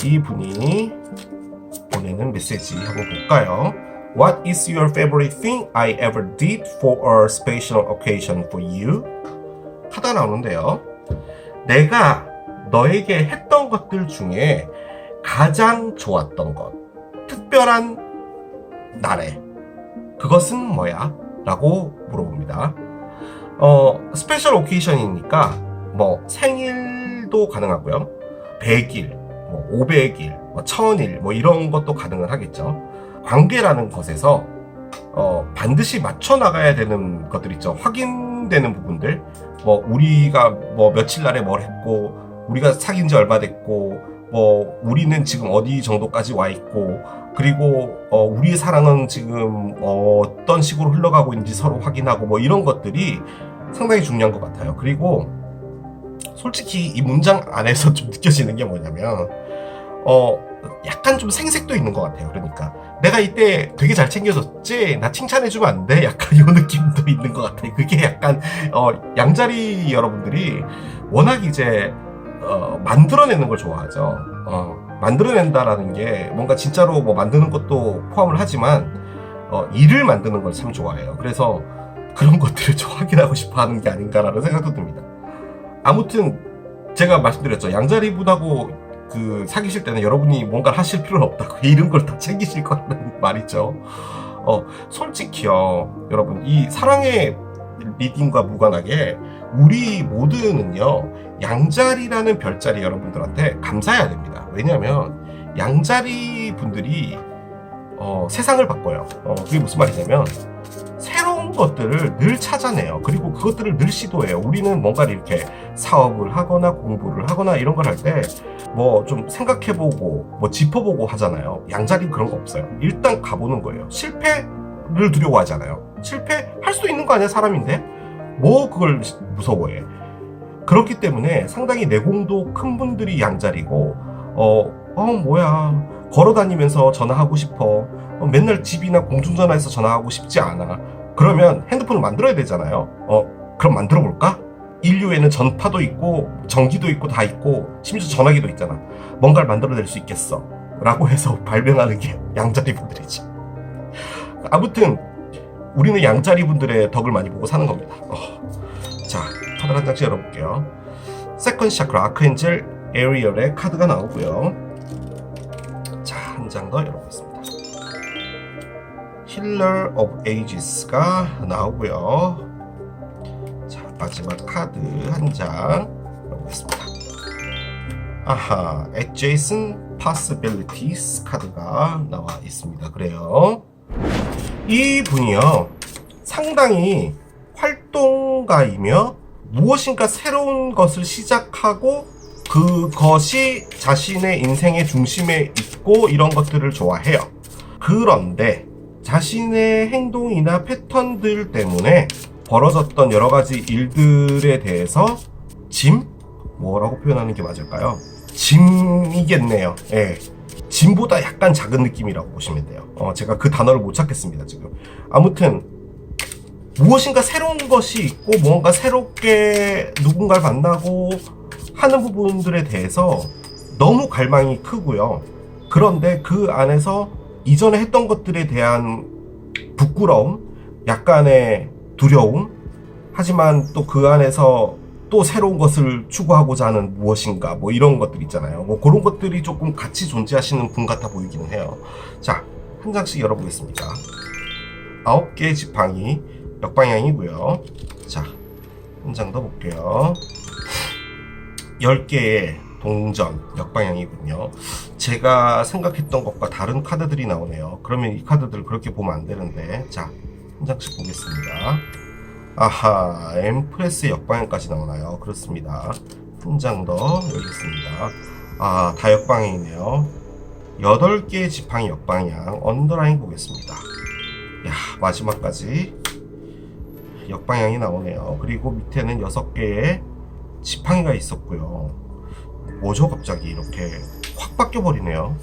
이분이 보내는 메시지 한번 볼까요? What is your favorite thing I ever did for a special occasion for you? 카드가 나오는데요. 내가 너에게 했던 것들 중에 가장 좋았던 것, 특별한 나래. 그것은 뭐야? 라고 물어봅니다. 스페셜 오케이션이니까 뭐 생일도 가능하고요. 100일, 뭐 500일, 뭐 1000일 뭐 이런 것도 가능은 하겠죠. 관계라는 것에서 반드시 맞춰 나가야 되는 것들 있죠. 확인되는 부분들. 뭐 우리가 뭐 며칠 날에 뭘 했고, 우리가 사귄 지 얼마 됐고, 뭐 우리는 지금 어디 정도까지 와 있고, 그리고 우리의 사랑은 지금 어떤 식으로 흘러가고 있는지 서로 확인하고, 뭐 이런 것들이 상당히 중요한 것 같아요. 그리고 솔직히 이 문장 안에서 좀 느껴지는 게 뭐냐면 약간 좀 생색도 있는 것 같아요. 그러니까 내가 이때 되게 잘 챙겨줬지? 나 칭찬해주면 안 돼? 약간 이 느낌도 있는 것 같아요. 그게 약간 양자리 여러분들이 워낙 이제 만들어내는 걸 좋아하죠. 만들어낸다라는 게 뭔가 진짜로 뭐 만드는 것도 포함을 하지만 일을 만드는 걸 참 좋아해요. 그래서 그런 것들을 좀 확인하고 싶어 하는 게 아닌가라는 생각도 듭니다. 아무튼 제가 말씀드렸죠. 양자리분하고 사귀실 때는 여러분이 뭔가를 하실 필요는 없다고, 이런 걸 다 챙기실 거라는 말이죠. 솔직히요, 여러분, 이 사랑의 리딩과 무관하게 우리 모두는요, 양자리라는 별자리 여러분들한테 감사해야 됩니다. 왜냐하면 양자리 분들이 세상을 바꿔요. 그게 무슨 말이냐면 새로운 것들을 늘 찾아내요. 그리고 그것들을 늘 시도해요. 우리는 뭔가를 이렇게 사업을 하거나 공부를 하거나 이런 걸 할 때 뭐 좀 생각해보고 뭐 짚어보고 하잖아요. 양자리는 그런 거 없어요. 일단 가보는 거예요. 실패를 두려워하잖아요. 실패할 수 있는 거 아니야, 사람인데? 뭐 그걸 무서워해. 그렇기 때문에 상당히 내공도 큰 분들이 양자리고, 뭐야, 걸어다니면서 전화하고 싶어. 맨날 집이나 공중전화에서 전화하고 싶지 않아. 그러면 핸드폰을 만들어야 되잖아요. 그럼 만들어 볼까? 인류에는 전파도 있고 전기도 있고 다 있고 심지어 전화기도 있잖아. 뭔가를 만들어낼 수 있겠어 라고 해서 발명하는 게 양자리 분들이지. 아무튼 우리는 양자리 분들의 덕을 많이 보고 사는 겁니다. 자, 카드 한 장씩 열어볼게요. 세컨드 샤크라 아크엔젤 에리얼의 카드가 나오고요. 자, 한 장 더 열어보겠습니다. 힐러 오브 에이지스가 나오고요. 자, 마지막 카드 한 장 열어보겠습니다. 아하, Adjacent Possibilities 카드가 나와 있습니다. 그래요. 이 분이요, 상당히 활동가이며 무엇인가 새로운 것을 시작하고 그것이 자신의 인생의 중심에 있고 이런 것들을 좋아해요. 그런데 자신의 행동이나 패턴들 때문에 벌어졌던 여러 가지 일들에 대해서 뭐라고 표현하는 게 맞을까요? 짐이겠네요. 예. 짐보다 약간 작은 느낌이라고 보시면 돼요. 제가 그 단어를 못 찾겠습니다, 지금. 아무튼 무엇인가 새로운 것이 있고 뭔가 새롭게 누군가를 만나고 하는 부분들에 대해서 너무 갈망이 크고요. 그런데 그 안에서 이전에 했던 것들에 대한 부끄러움, 약간의 두려움, 하지만 또 그 안에서 또 새로운 것을 추구하고자 하는 무엇인가, 뭐 이런 것들 있잖아요. 뭐 그런 것들이 조금 같이 존재하시는 분 같아 보이기는 해요. 자, 한 장씩 열어보겠습니다. 9개의 지팡이 역방향이고요. 자, 한 장 더 볼게요. 10개의 동전 역방향이군요. 제가 생각했던 것과 다른 카드들이 나오네요. 그러면 이 카드들 그렇게 보면 안 되는데, 자, 한 장씩 보겠습니다. 아하, 엠프레스 역방향까지 나오나요? 그렇습니다. 한 장 더 열겠습니다. 아, 다 역방향이네요. 8개의 지팡이 역방향, 언더라인 보겠습니다. 야, 마지막까지 역방향이 나오네요. 그리고 밑에는 6개의 지팡이가 있었고요. 뭐죠? 갑자기 이렇게 확 바뀌어버리네요.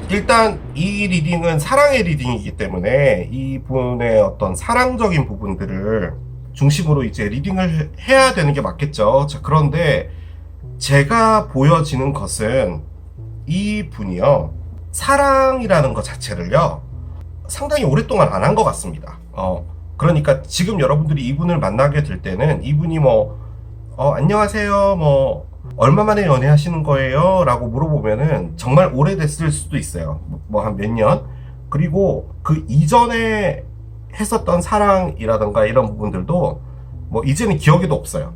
일단 이 리딩은 사랑의 리딩이기 때문에 이분의 어떤 사랑적인 부분들을 중심으로 이제 리딩을 해야 되는 게 맞겠죠. 자, 그런데 제가 보여지는 것은 이 분이요, 사랑이라는 것 자체를요 상당히 오랫동안 안 한 것 같습니다. 그러니까 지금 여러분들이 이분을 만나게 될 때는 이분이 안녕하세요, 얼마 만에 연애하시는 거예요? 라고 물어보면은 정말 오래됐을 수도 있어요. 뭐 한 몇 년? 그리고 그 이전에 했었던 사랑이라던가 이런 부분들도 뭐 이제는 기억에도 없어요.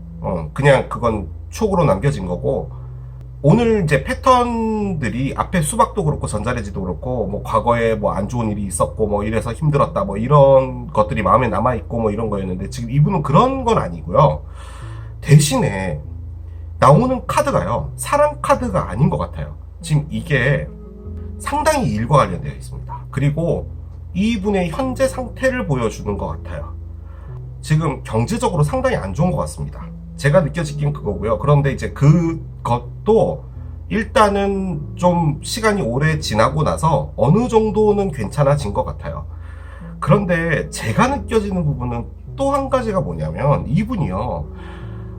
그냥 그건 추억으로 남겨진 거고, 오늘 이제 패턴들이 앞에 수박도 그렇고 전자레인지도 그렇고 뭐 과거에 뭐 안 좋은 일이 있었고 뭐 이래서 힘들었다 뭐 이런 것들이 마음에 남아 있고 뭐 이런 거였는데, 지금 이분은 그런 건 아니고요. 대신에 나오는 카드가요, 사랑 카드가 아닌 것 같아요. 지금 이게 상당히 일과 관련되어 있습니다. 그리고 이분의 현재 상태를 보여주는 것 같아요. 지금 경제적으로 상당히 안 좋은 것 같습니다. 제가 느껴지긴 그거고요. 그런데 이제 그것도 일단은 좀 시간이 오래 지나고 나서 어느 정도는 괜찮아진 것 같아요. 그런데 제가 느껴지는 부분은 또 한 가지가 뭐냐면, 이분이요,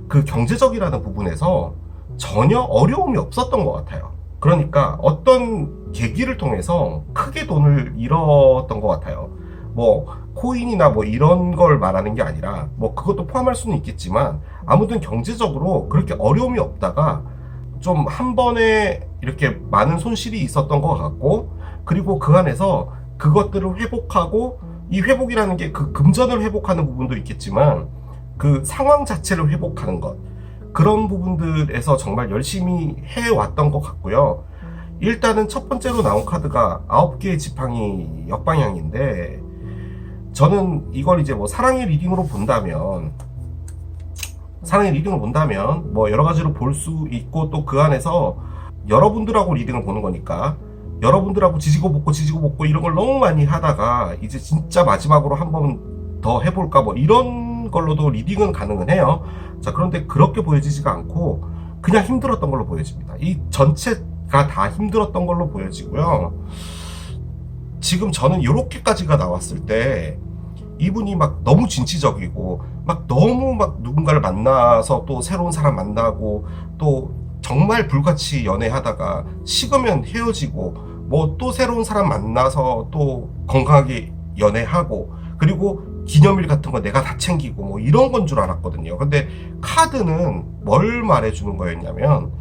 그 경제적이라는 부분에서 전혀 어려움이 없었던 것 같아요. 그러니까 어떤 계기를 통해서 크게 돈을 잃었던 것 같아요. 뭐 코인이나 뭐 이런 걸 말하는 게 아니라, 뭐 그것도 포함할 수는 있겠지만 아무튼 경제적으로 그렇게 어려움이 없다가 좀 한 번에 이렇게 많은 손실이 있었던 것 같고, 그리고 그 안에서 그것들을 회복하고, 이 회복이라는 게 그 금전을 회복하는 부분도 있겠지만 그 상황 자체를 회복하는 것, 그런 부분들에서 정말 열심히 해왔던 것 같고요. 일단은 첫 번째로 나온 카드가 9개의 지팡이 역방향인데, 저는 이걸 이제 뭐 사랑의 리딩으로 본다면 뭐 여러 가지로 볼 수 있고, 또 그 안에서 여러분들하고 리딩을 보는 거니까 여러분들하고 지지고 볶고 이런 걸 너무 많이 하다가 이제 진짜 마지막으로 한 번 더 해볼까 뭐 이런 걸로도 리딩은 가능은 해요. 자, 그런데 그렇게 보여지지가 않고 그냥 힘들었던 걸로 보여집니다. 이 전체가 다 힘들었던 걸로 보여지고요. 지금 저는 이렇게까지가 나왔을 때 이분이 막 너무 진취적이고 막 너무 막 누군가를 만나서 또 새로운 사람 만나고 또 정말 불같이 연애하다가 식으면 헤어지고 뭐 또 새로운 사람 만나서 또 건강하게 연애하고, 그리고 기념일 같은 거 내가 다 챙기고 뭐 이런 건 줄 알았거든요. 근데 카드는 뭘 말해주는 거였냐면,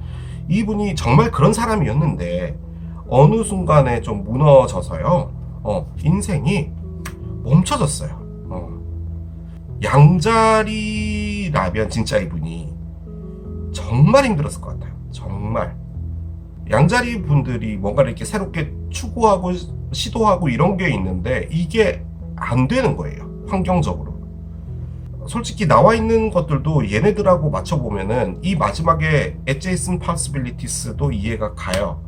이분이 정말 그런 사람이었는데 어느 순간에 좀 무너져서요, 인생이 멈춰졌어요. 양자리라면 진짜 이분이 정말 힘들었을 것 같아요. 정말 양자리 분들이 뭔가를 이렇게 새롭게 추구하고 시도하고 이런 게 있는데 이게 안 되는 거예요, 환경적으로. 솔직히 나와 있는 것들도 얘네들하고 맞춰보면은 이 마지막에 Adjacent Possibilities도 이해가 가요.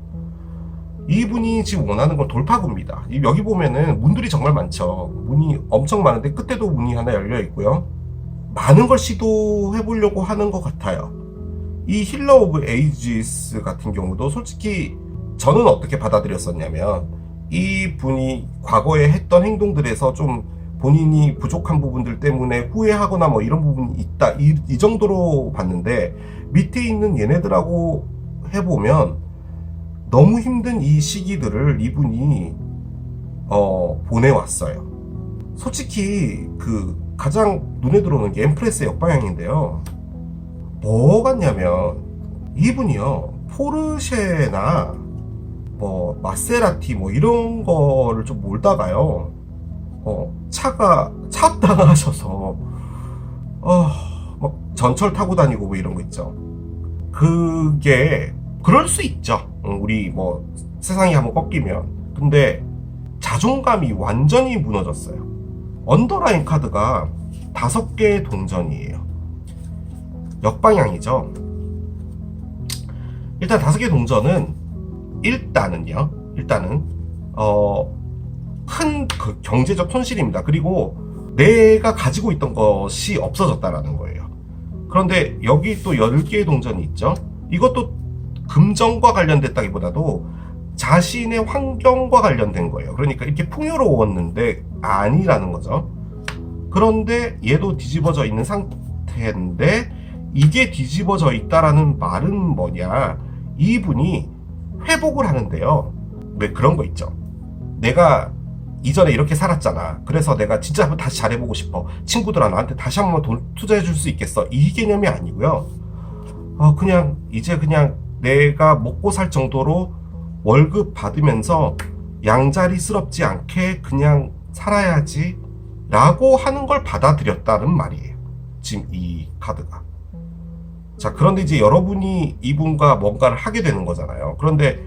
이분이 지금 원하는 건 돌파구입니다. 여기 보면은 문들이 정말 많죠. 문이 엄청 많은데 끝에도 문이 하나 열려 있고요. 많은 걸 시도해 보려고 하는 것 같아요. 이 힐러 오브 에이지스 같은 경우도 솔직히 저는 어떻게 받아들였었냐면, 이 분이 과거에 했던 행동들에서 좀 본인이 부족한 부분들 때문에 후회하거나 뭐 이런 부분이 있다, 이 정도로 봤는데, 밑에 있는 얘네들하고 해보면 너무 힘든 이 시기들을 이분이 보내왔어요. 솔직히 그 가장 눈에 들어오는 게 엠프레스의 역방향인데요. 뭐 같냐면 이분이요, 포르쉐나 뭐 마세라티 뭐 이런 거를 좀 몰다가요, 차가 차압당하셔서 막 전철 타고 다니고 뭐 이런 거 있죠. 그게 그럴 수 있죠. 우리 뭐 세상이 한번 꺾이면. 근데 자존감이 완전히 무너졌어요. 언더라인 카드가 5개의 동전이에요. 역방향이죠. 일단 5개의 동전은 일단은 큰 그 경제적 손실입니다. 그리고 내가 가지고 있던 것이 없어졌다라는 거예요. 그런데 여기 또 10개의 동전이 있죠. 이것도 금전과 관련됐다기보다도 자신의 환경과 관련된 거예요. 그러니까 이렇게 풍요로웠는데 아니라는 거죠. 그런데 얘도 뒤집어져 있는 상태인데, 이게 뒤집어져 있다라는 말은 뭐냐, 이분이 회복을 하는데요. 왜 그런 거 있죠. 내가 이전에 이렇게 살았잖아. 그래서 내가 진짜 한번 다시 잘해보고 싶어. 친구들아, 나한테 다시 한번 돈 투자해줄 수 있겠어. 이 개념이 아니고요. 그냥 이제 그냥 내가 먹고 살 정도로 월급 받으면서 양자리스럽지 않게 그냥 살아야지 라고 하는 걸 받아들였다는 말이에요. 지금 이 카드가. 자, 그런데 이제 여러분이 이분과 뭔가를 하게 되는 거잖아요. 그런데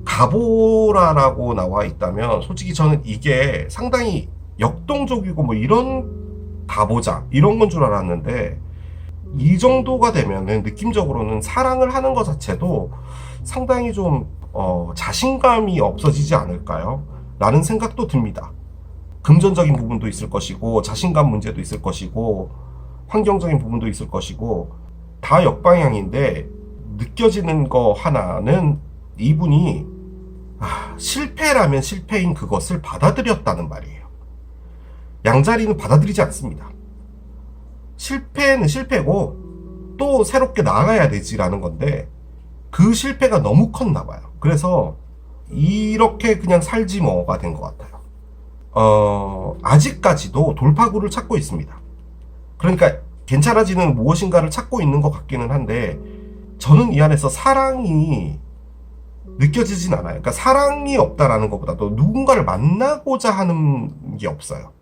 가보라라고 나와 있다면 솔직히 저는 이게 상당히 역동적이고 뭐 이런 가보자 이런 건 줄 알았는데, 이 정도가 되면은 느낌적으로는 사랑을 하는 것 자체도 상당히 좀 자신감이 없어지지 않을까요? 라는 생각도 듭니다. 금전적인 부분도 있을 것이고 자신감 문제도 있을 것이고 환경적인 부분도 있을 것이고 다 역방향인데, 느껴지는 거 하나는 이분이 실패라면 실패인 그것을 받아들였다는 말이에요. 양자리는 받아들이지 않습니다. 실패는 실패고 또 새롭게 나아가야 되지라는 건데, 그 실패가 너무 컸나 봐요. 그래서 이렇게 그냥 살지 뭐가 된 것 같아요. 아직까지도 돌파구를 찾고 있습니다. 그러니까 괜찮아지는 무엇인가를 찾고 있는 것 같기는 한데, 저는 이 안에서 사랑이 느껴지진 않아요. 그러니까 사랑이 없다라는 것보다도 누군가를 만나고자 하는 게 없어요.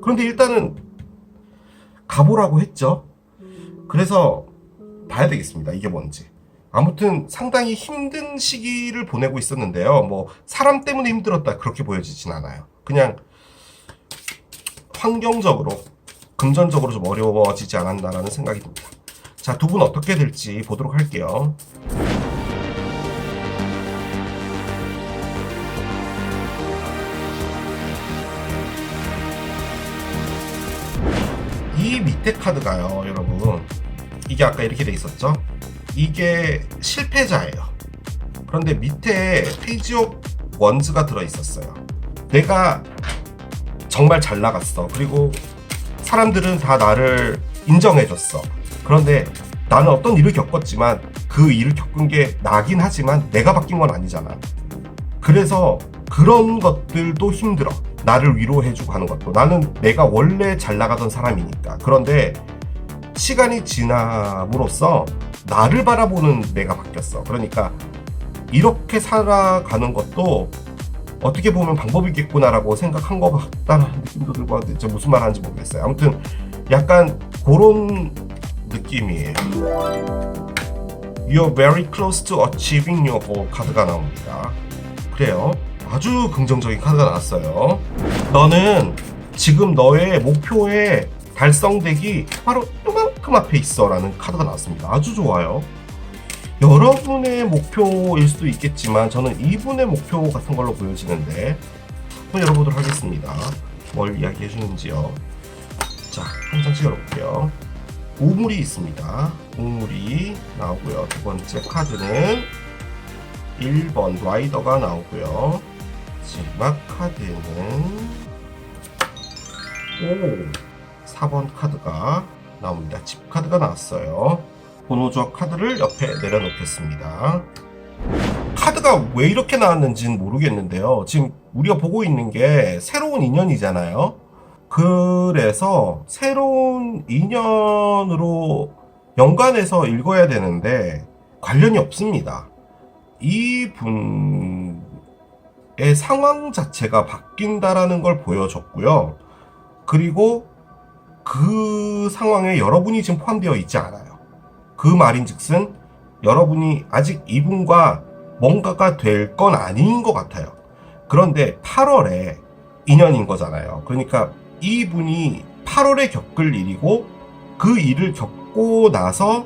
그런데 일단은 가보라고 했죠. 그래서 봐야 되겠습니다. 이게 뭔지. 아무튼 상당히 힘든 시기를 보내고 있었는데요. 뭐 사람 때문에 힘들었다 그렇게 보여지진 않아요. 그냥 환경적으로, 금전적으로 좀 어려워지지 않았나라는 생각이 듭니다. 자, 두 분 어떻게 될지 보도록 할게요. 이 밑에 카드가요, 여러분, 이게 아까 이렇게 돼 있었죠? 이게 실패자예요. 그런데 밑에 페이지 오브 원즈가 들어 있었어요. 내가 정말 잘 나갔어. 그리고 사람들은 다 나를 인정해줬어. 그런데 나는 어떤 일을 겪었지만 그 일을 겪은 게 나긴 하지만 내가 바뀐 건 아니잖아. 그래서 그런 것들도 힘들어. 나를 위로해주고 하는 것도. 나는 내가 원래 잘 나가던 사람이니까. 그런데 시간이 지남으로써 나를 바라보는 내가 바뀌었어. 그러니까 이렇게 살아가는 것도 어떻게 보면 방법이겠구나라고 생각한 것 같다는 느낌도 들고 하는데 무슨 말 하는지 모르겠어요. 아무튼 약간 그런 느낌이에요. You're very close to achieving your goal 카드가 나옵니다. 그래요. 아주 긍정적인 카드가 나왔어요. 너는 지금 너의 목표에 달성되기 바로 이만큼 앞에 있어 라는 카드가 나왔습니다. 아주 좋아요. 여러분의 목표일 수도 있겠지만 저는 이분의 목표 같은 걸로 보여지는데 한번 열어보도록 하겠습니다. 뭘 이야기해 주는지요. 자, 한 장씩 열어볼게요. 우물이 있습니다. 우물이 나오고요. 두 번째 카드는 1번 라이더가 나오고요. 마지막 카드는 4번 카드가 나옵니다. 집 카드가 나왔어요. 번호조 카드를 옆에 내려놓겠습니다. 카드가 왜 이렇게 나왔는지는 모르겠는데요. 지금 우리가 보고 있는 게 새로운 인연이잖아요. 그래서 새로운 인연으로 연관해서 읽어야 되는데 관련이 없습니다. 이 분의 상황 자체가 바뀐다라는 걸 보여줬고요. 그리고 그 상황에 여러분이 지금 포함되어 있지 않아요. 그 말인즉슨 여러분이 아직 이분과 뭔가가 될 건 아닌 것 같아요. 그런데 8월에 인연인 거잖아요. 그러니까 이분이 8월에 겪을 일이고 그 일을 겪고 나서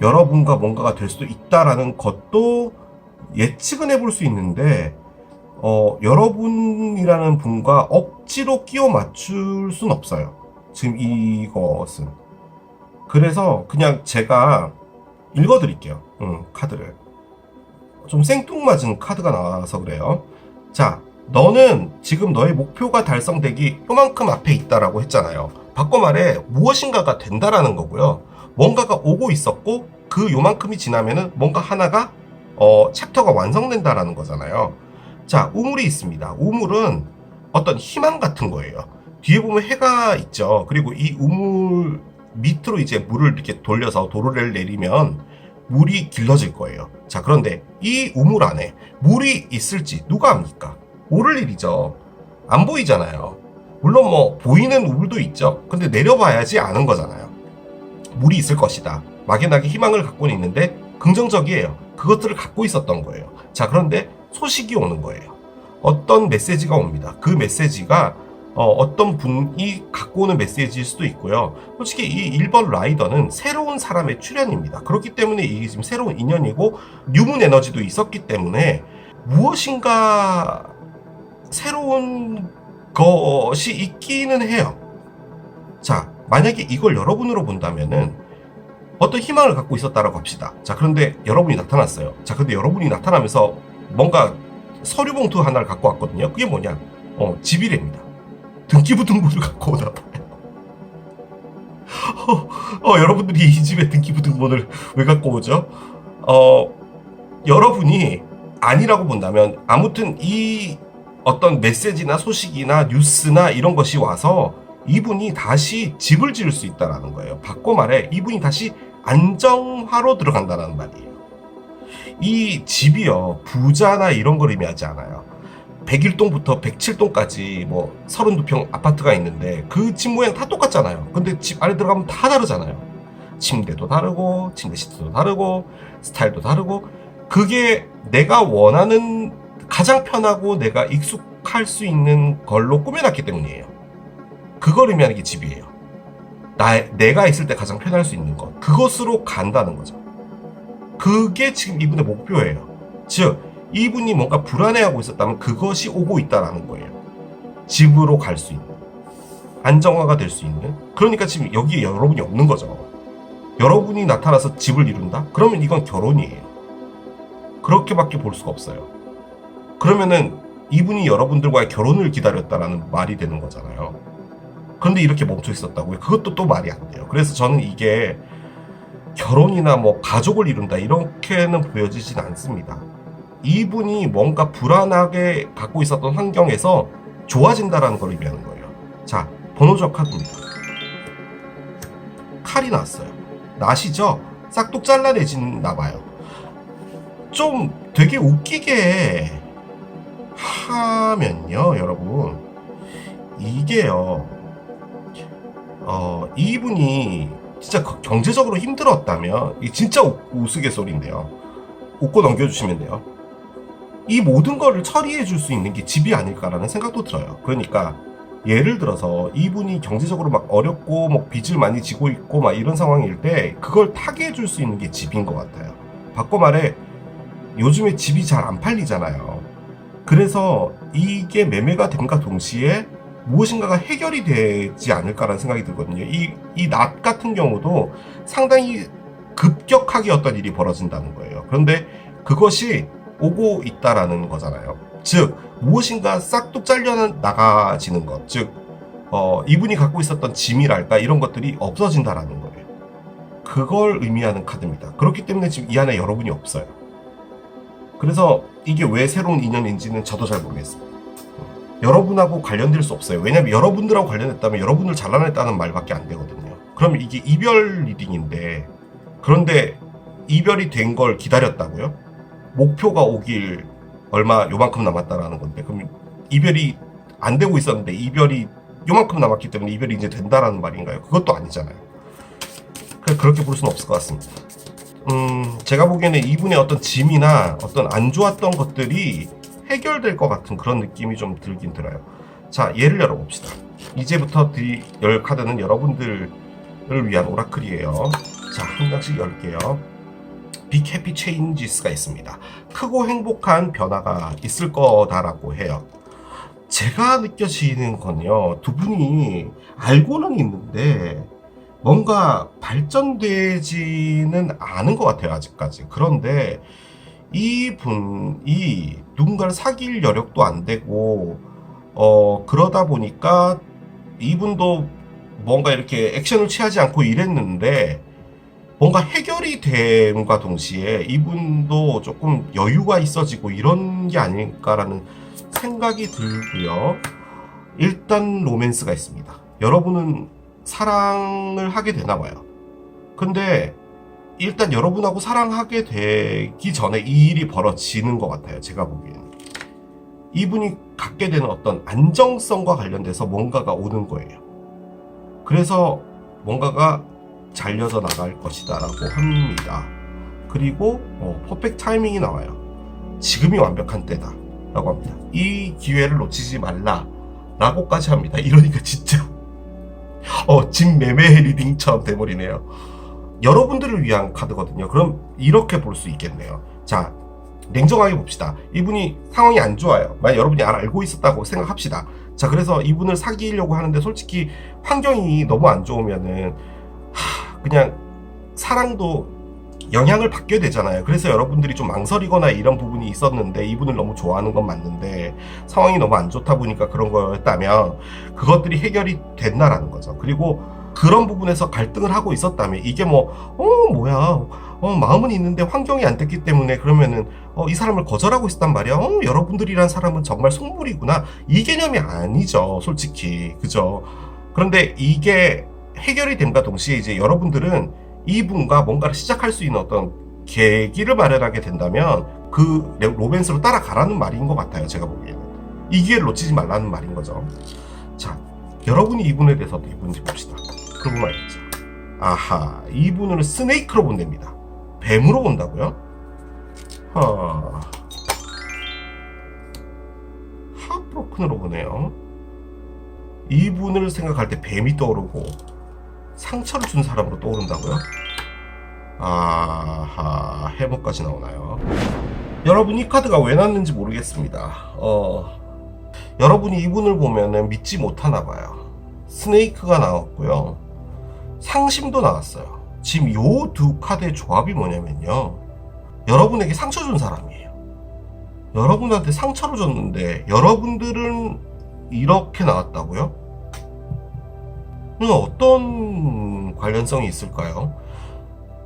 여러분과 뭔가가 될 수도 있다라는 것도 예측은 해볼 수 있는데 여러분이라는 분과 억지로 끼워 맞출 순 없어요. 지금 이것은. 그래서 그냥 제가 읽어드릴게요. 카드를. 좀 생뚱맞은 카드가 나와서 그래요. 자, 너는 지금 너의 목표가 달성되기 요만큼 앞에 있다라고 했잖아요. 바꿔 말해 무엇인가가 된다라는 거고요. 뭔가가 오고 있었고 그 요만큼이 지나면은 뭔가 하나가 챕터가 완성된다라는 거잖아요. 자, 우물이 있습니다. 우물은 어떤 희망 같은 거예요. 뒤에 보면 해가 있죠. 그리고 이 우물 밑으로 이제 물을 이렇게 돌려서 도로를 내리면 물이 길러질 거예요. 자, 그런데 이 우물 안에 물이 있을지 누가 압니까? 모를 일이죠. 안 보이잖아요. 물론 뭐 보이는 우물도 있죠. 근데 내려봐야지 아는 거잖아요. 물이 있을 것이다. 막연하게 희망을 갖고는 있는데 긍정적이에요. 그것들을 갖고 있었던 거예요. 자, 그런데 소식이 오는 거예요. 어떤 메시지가 옵니다. 그 메시지가 어떤 분이 갖고 오는 메시지일 수도 있고요. 솔직히 이 1번 라이더는 새로운 사람의 출현입니다. 그렇기 때문에 이게 지금 새로운 인연이고 뉴문 에너지도 있었기 때문에 무엇인가 새로운 것이 있기는 해요. 자, 만약에 이걸 여러분으로 본다면은 어떤 희망을 갖고 있었다라고 합시다. 자, 그런데 여러분이 나타났어요. 자, 근데 여러분이 나타나면서 뭔가 서류 봉투 하나를 갖고 왔거든요. 그게 뭐냐? 지비례입니다. 등기부등본을 갖고 오나 봐요. 여러분들이 이 집에 등기부등본을 왜 갖고 오죠? 여러분이 아니라고 본다면 아무튼 이 어떤 메시지나 소식이나 뉴스나 이런 것이 와서 이분이 다시 집을 지을 수 있다라는 거예요. 바꿔 말해 이분이 다시 안정화로 들어간다는 말이에요. 이 집이요, 부자나 이런 걸 의미하지 않아요. 101동부터 107동까지 뭐 32평 아파트가 있는데 그 집 모양 다 똑같잖아요. 근데 집 안에 들어가면 다 다르잖아요. 침대도 다르고 침대 시트도 다르고 스타일도 다르고, 그게 내가 원하는 가장 편하고 내가 익숙할 수 있는 걸로 꾸며놨기 때문이에요. 그걸 의미하는 게 집이에요. 내가 있을 때 가장 편할 수 있는 것, 그것으로 간다는 거죠. 그게 지금 이분의 목표예요. 즉 이분이 뭔가 불안해하고 있었다면 그것이 오고 있다라는 거예요. 집으로 갈 수 있는, 안정화가 될 수 있는. 그러니까 지금 여기에 여러분이 없는 거죠. 여러분이 나타나서 집을 이룬다? 그러면 이건 결혼이에요. 그렇게밖에 볼 수가 없어요. 그러면은 이분이 여러분들과의 결혼을 기다렸다라는 말이 되는 거잖아요. 그런데 이렇게 멈춰 있었다고요? 그것도 또 말이 안 돼요. 그래서 저는 이게 결혼이나 뭐 가족을 이룬다 이렇게는 보여지진 않습니다. 이분이 뭔가 불안하게 갖고 있었던 환경에서 좋아진다라는 걸 의미하는 거예요. 자, 번호적 카드입니다. 칼이 나왔어요. 나시죠? 싹둑 잘라내지나 봐요. 좀 되게 웃기게 하면요, 여러분, 이게요, 이분이 진짜 경제적으로 힘들었다면, 이 진짜 우스갯소리인데요, 웃고 넘겨주시면 돼요. 이 모든 거를 처리해 줄 수 있는 게 집이 아닐까라는 생각도 들어요. 그러니까 예를 들어서 이분이 경제적으로 막 어렵고 뭐 빚을 많이 지고 있고 막 이런 상황일 때 그걸 타개해 줄 수 있는 게 집인 것 같아요. 바꿔 말해 요즘에 집이 잘 안 팔리잖아요. 그래서 이게 매매가 됨과 동시에 무엇인가가 해결이 되지 않을까라는 생각이 들거든요. 이 낫 같은 경우도 상당히 급격하게 어떤 일이 벌어진다는 거예요. 그런데 그것이 오고 있다라는 거잖아요. 즉 무엇인가 싹둑 잘려나가지는 것, 즉 이분이 갖고 있었던 짐이랄까 이런 것들이 없어진다라는 거예요. 그걸 의미하는 카드입니다. 그렇기 때문에 지금 이 안에 여러분이 없어요. 그래서 이게 왜 새로운 인연인지는 저도 잘 모르겠습니다. 여러분하고 관련될 수 없어요. 왜냐면 여러분들하고 관련했다면 여러분을 잘라냈다는 말밖에 안 되거든요. 그럼 이게 이별 리딩인데, 그런데 이별이 된 걸 기다렸다고요? 목표가 오길 얼마 요만큼 남았다라는 건데, 그럼 이별이 안 되고 있었는데 이별이 요만큼 남았기 때문에 이별이 이제 된다라는 말인가요? 그것도 아니잖아요. 그렇게 볼 수는 없을 것 같습니다. 제가 보기에는 이분의 어떤 짐이나 어떤 안 좋았던 것들이 해결될 것 같은 그런 느낌이 좀 들긴 들어요. 자, 예를 열어봅시다. 이제부터 열 카드는 여러분들을 위한 오라클이에요. 자, 한 장씩 열게요. 빅 해피 체인지스가 있습니다. 크고 행복한 변화가 있을 거다라고 해요. 제가 느껴지는 건요, 두 분이 알고는 있는데 뭔가 발전되지는 않은 것 같아요, 아직까지. 그런데 이분이 누군가를 사귈 여력도 안 되고 그러다 보니까 이분도 뭔가 이렇게 액션을 취하지 않고 이랬는데 뭔가 해결이 됨과 동시에 이분도 조금 여유가 있어지고 이런 게 아닐까라는 생각이 들고요. 일단 로맨스가 있습니다. 여러분은 사랑을 하게 되나 봐요. 근데 일단 여러분하고 사랑하게 되기 전에 이 일이 벌어지는 것 같아요. 제가 보기에는. 이분이 갖게 되는 어떤 안정성과 관련돼서 뭔가가 오는 거예요. 그래서 뭔가가 잘려져 나갈 것이다 라고 합니다. 그리고 퍼펙트 타이밍이 나와요. 지금이 완벽한 때다 라고 합니다. 이 기회를 놓치지 말라 라고까지 합니다. 이러니까 진짜 집 매매 리딩처럼 돼버리네요. 여러분들을 위한 카드거든요. 그럼 이렇게 볼 수 있겠네요. 자, 냉정하게 봅시다. 이분이 상황이 안 좋아요. 만약 여러분이 알고 있었다고 생각합시다. 자, 그래서 이분을 사귀려고 하는데 솔직히 환경이 너무 안 좋으면은 그냥 사랑도 영향을 받게 되잖아요. 그래서 여러분들이 좀 망설이거나 이런 부분이 있었는데 이분을 너무 좋아하는 건 맞는데 상황이 너무 안 좋다 보니까 그런 거였다면 그것들이 해결이 됐나라는 거죠. 그리고 그런 부분에서 갈등을 하고 있었다면 이게 마음은 있는데 환경이 안 됐기 때문에 그러면은 이 사람을 거절하고 있었단 말이야. 여러분들이란 사람은 정말 속물이구나. 이 개념이 아니죠. 솔직히. 그죠? 그런데 이게 해결이 됨과 동시에 이제 여러분들은 이분과 뭔가를 시작할 수 있는 어떤 계기를 마련하게 된다면 그 로맨스로 따라가라는 말인 것 같아요. 제가 보기에는. 이 기회를 놓치지 말라는 말인 거죠. 자, 여러분이 이분에 대해서 어떻게 보는지 봅시다. 그러고 말겠죠. 아하, 이분을 스네이크로 본답니다. 뱀으로 본다고요? 하브로큰으로 보네요. 이분을 생각할 때 뱀이 떠오르고 상처를 준 사람으로 떠오른다고요? 아하, 해머까지 나오나요? 여러분, 이 카드가 왜 났는지 모르겠습니다. 여러분이 이분을 보면은 믿지 못하나 봐요. 스네이크가 나왔고요. 상심도 나왔어요. 지금 요 두 카드의 조합이 뭐냐면요. 여러분에게 상처 준 사람이에요. 여러분한테 상처를 줬는데 여러분들은 이렇게 나왔다고요? 어떤 관련성이 있을까요?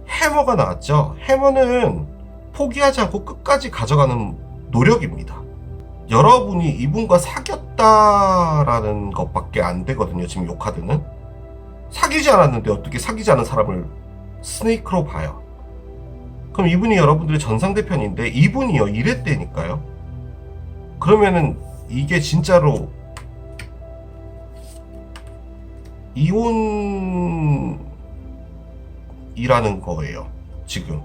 해머가 나왔죠. 해머는 포기하지 않고 끝까지 가져가는 노력입니다. 여러분이 이분과 사귀었다라는 것밖에 안 되거든요. 지금 이 카드는 사귀지 않았는데 어떻게 사귀지 않은 사람을 스네이크로 봐요. 그럼 이분이 여러분들의 전상대편인데 이분이요 이랬대니까요. 그러면은 이게 진짜로 이혼이라는 거예요. 지금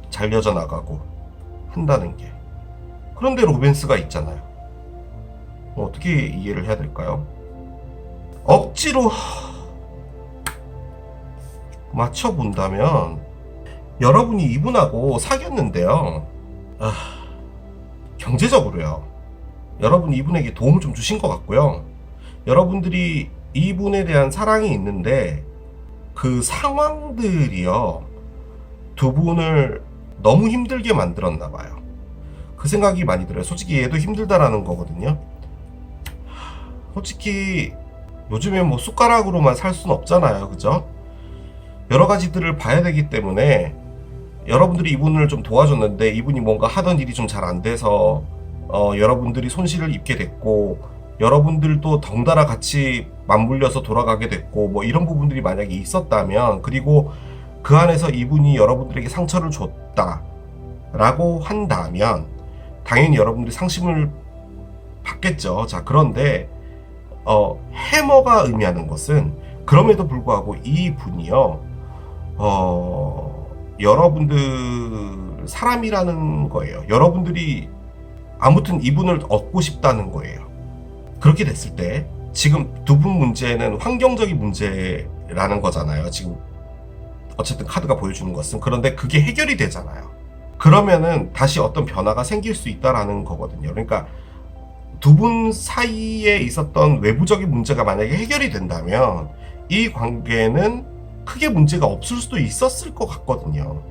잘려져 나가고 한다는 게. 그런데 로맨스가 있잖아요. 어떻게 이해를 해야 될까요? 억지로 맞춰본다면 여러분이 이분하고 사귀었는데요. 경제적으로요. 여러분이 이분에게 도움을 좀 주신 것 같고요. 여러분들이 이분에 대한 사랑이 있는데 그 상황들이요. 두 분을 너무 힘들게 만들었나 봐요. 그 생각이 많이 들어요. 솔직히 얘도 힘들다라는 거거든요. 솔직히 요즘에 뭐 숟가락으로만 살 수는 없잖아요. 그죠? 여러 가지들을 봐야 되기 때문에 여러분들이 이분을 좀 도와줬는데 이분이 뭔가 하던 일이 좀 잘 안 돼서 여러분들이 손실을 입게 됐고 여러분들도 덩달아 같이 맞물려서 돌아가게 됐고 뭐 이런 부분들이 만약에 있었다면 그리고 그 안에서 이분이 여러분들에게 상처를 줬다라고 한다면 당연히 여러분들이 상심을 받겠죠. 자, 그런데 해머가 의미하는 것은 그럼에도 불구하고 이 분이요 여러분들 사람이라는 거예요. 여러분들이 아무튼 이분을 얻고 싶다는 거예요. 그렇게 됐을 때 지금 두 분 문제는 환경적인 문제라는 거잖아요. 지금 어쨌든 카드가 보여주는 것은. 그런데 그게 해결이 되잖아요. 그러면은 다시 어떤 변화가 생길 수 있다라는 거거든요. 그러니까 두 분 사이에 있었던 외부적인 문제가 만약에 해결이 된다면 이 관계는 크게 문제가 없을 수도 있었을 것 같거든요.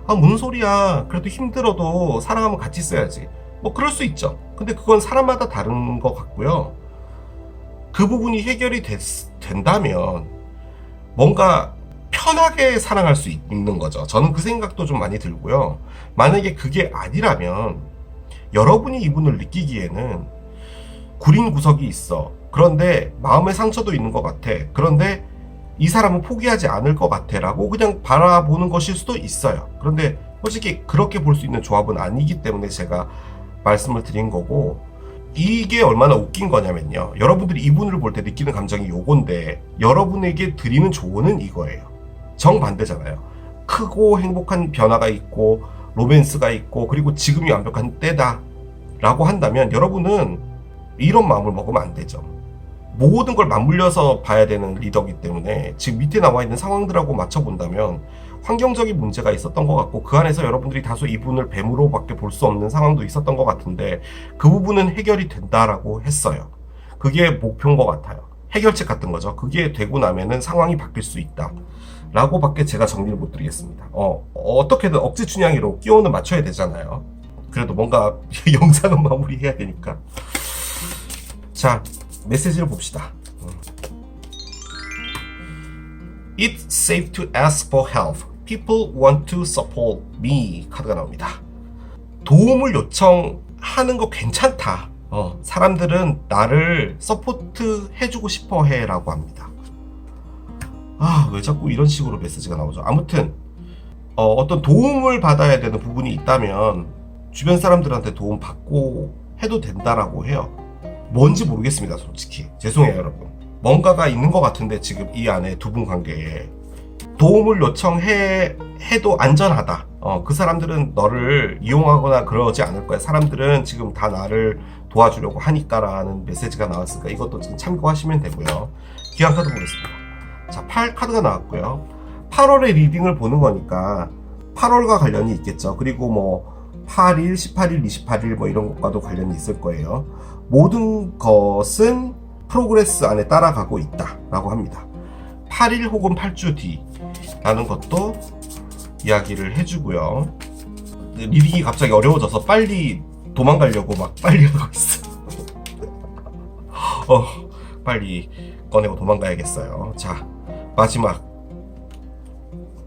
뭔 소리야. 그래도 힘들어도 사랑하면 같이 있어야지. 뭐 그럴 수 있죠. 근데 그건 사람마다 다른 것 같고요. 그 부분이 해결이 된다면 뭔가 편하게 사랑할 수 있는 거죠. 저는 그 생각도 좀 많이 들고요. 만약에 그게 아니라면 여러분이 이분을 느끼기에는 구린 구석이 있어. 그런데 마음의 상처도 있는 것 같아. 그런데 이 사람은 포기하지 않을 것 같아 라고 그냥 바라보는 것일 수도 있어요. 그런데 솔직히 그렇게 볼 수 있는 조합은 아니기 때문에 제가 말씀을 드린 거고, 이게 얼마나 웃긴 거냐면요, 여러분들이 이분을 볼 때 느끼는 감정이 요건데 여러분에게 드리는 조언은 이거예요. 정반대잖아요. 크고 행복한 변화가 있고 로맨스가 있고 그리고 지금이 완벽한 때다 라고 한다면 여러분은 이런 마음을 먹으면 안 되죠. 모든 걸 맞물려서 봐야 되는 리더이기 때문에 지금 밑에 나와 있는 상황들하고 맞춰본다면 환경적인 문제가 있었던 것 같고, 그 안에서 여러분들이 다소 이분을 뱀으로밖에 볼 수 없는 상황도 있었던 것 같은데 그 부분은 해결이 된다라고 했어요. 그게 목표인 것 같아요. 해결책 같은 거죠. 그게 되고 나면은 상황이 바뀔 수 있다 라고 밖에 제가 정리를 못 드리겠습니다. 어떻게든 억지 춘향이로 끼워는 맞춰야 되잖아요. 그래도 뭔가 영상은 마무리해야 되니까. 자, 메시지를 봅시다. It's safe to ask for help. People want to support me. 카드가 나옵니다. 도움을 요청하는 거 괜찮다. 사람들은 나를 서포트 해주고 싶어 해 라고 합니다. 왜 자꾸 이런 식으로 메시지가 나오죠? 아무튼 어떤 도움을 받아야 되는 부분이 있다면 주변 사람들한테 도움 받고 해도 된다라고 해요. 뭔지 모르겠습니다, 솔직히. 죄송해요, 여러분. 뭔가가 있는 것 같은데 지금 이 안에 두 분 관계에 도움을 요청해도 안전하다. 그 사람들은 너를 이용하거나 그러지 않을 거야. 사람들은 지금 다 나를 도와주려고 하니까라는 메시지가 나왔으니까 이것도 지금 참고하시면 되고요. 기한 카드 보겠습니다. 자, 8 카드가 나왔고요. 8월의 리딩을 보는 거니까 8월과 관련이 있겠죠. 그리고 뭐 8일, 18일, 28일 뭐 이런 것과도 관련이 있을 거예요. 모든 것은 프로그레스 안에 따라가고 있다 라고 합니다. 8일 혹은 8주 뒤라는 것도 이야기를 해주고요. 리딩이 갑자기 어려워져서 빨리 도망가려고 막 빨리 하고 있어. 빨리 꺼내고 도망가야겠어요. 자, 마지막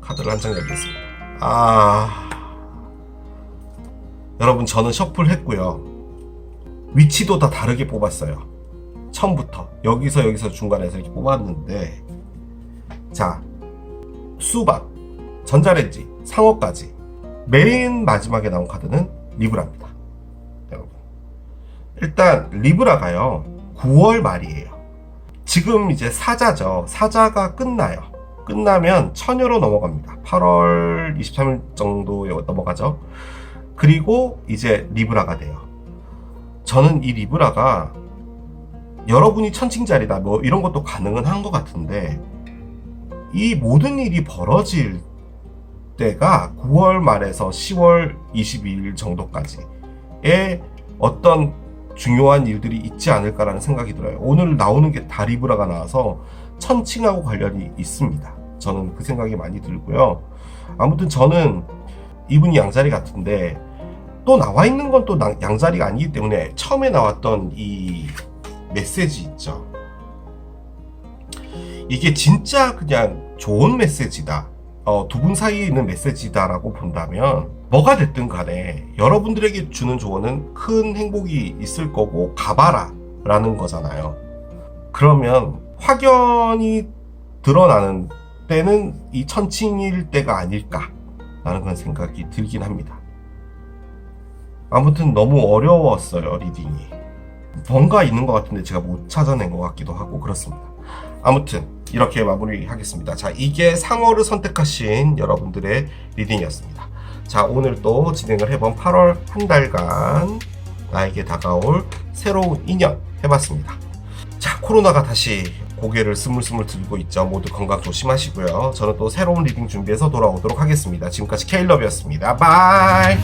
카드를 한 장 열겠습니다. 여러분, 저는 셔플 했고요. 위치도 다 다르게 뽑았어요. 처음부터 여기서 중간에서 이렇게 뽑았는데, 자, 수박, 전자레인지, 상어까지 맨 마지막에 나온 카드는 리브라입니다. 여러분, 일단 리브라가요 9월 말이에요. 지금 이제 사자죠. 사자가 끝나면 처녀로 넘어갑니다. 8월 23일 정도 넘어가죠. 그리고 이제 리브라가 돼요. 저는 이 리브라가 여러분이 천칭자리다 뭐 이런 것도 가능은 한 것 같은데, 이 모든 일이 벌어질 때가 9월 말에서 10월 22일 정도까지의 어떤 중요한 일들이 있지 않을까라는 생각이 들어요. 오늘 나오는 게 다 리브라가 나와서 천칭하고 관련이 있습니다. 저는 그 생각이 많이 들고요. 아무튼 저는 이분이 양자리 같은데, 또 나와 있는 건 또 양자리가 아니기 때문에 처음에 나왔던 이 메시지 있죠. 이게 진짜 그냥 좋은 메시지다. 두 분 사이에 있는 메시지다라고 본다면 뭐가 됐든 간에 여러분들에게 주는 조언은 큰 행복이 있을 거고 가봐라 라는 거잖아요. 그러면 확연히 드러나는 때는 이 천칭일 때가 아닐까 라는 그런 생각이 들긴 합니다. 아무튼 너무 어려웠어요, 리딩이. 뭔가 있는 것 같은데 제가 못 찾아낸 것 같기도 하고 그렇습니다. 아무튼 이렇게 마무리하겠습니다. 자, 이게 상어를 선택하신 여러분들의 리딩이었습니다. 자, 오늘 또 진행을 해본 8월 한 달간 나에게 다가올 새로운 인연 해봤습니다. 자, 코로나가 다시 고개를 스물스물 들고 있죠. 모두 건강 조심하시고요. 저는 또 새로운 리딩 준비해서 돌아오도록 하겠습니다. 지금까지 케일럽이었습니다. 바이.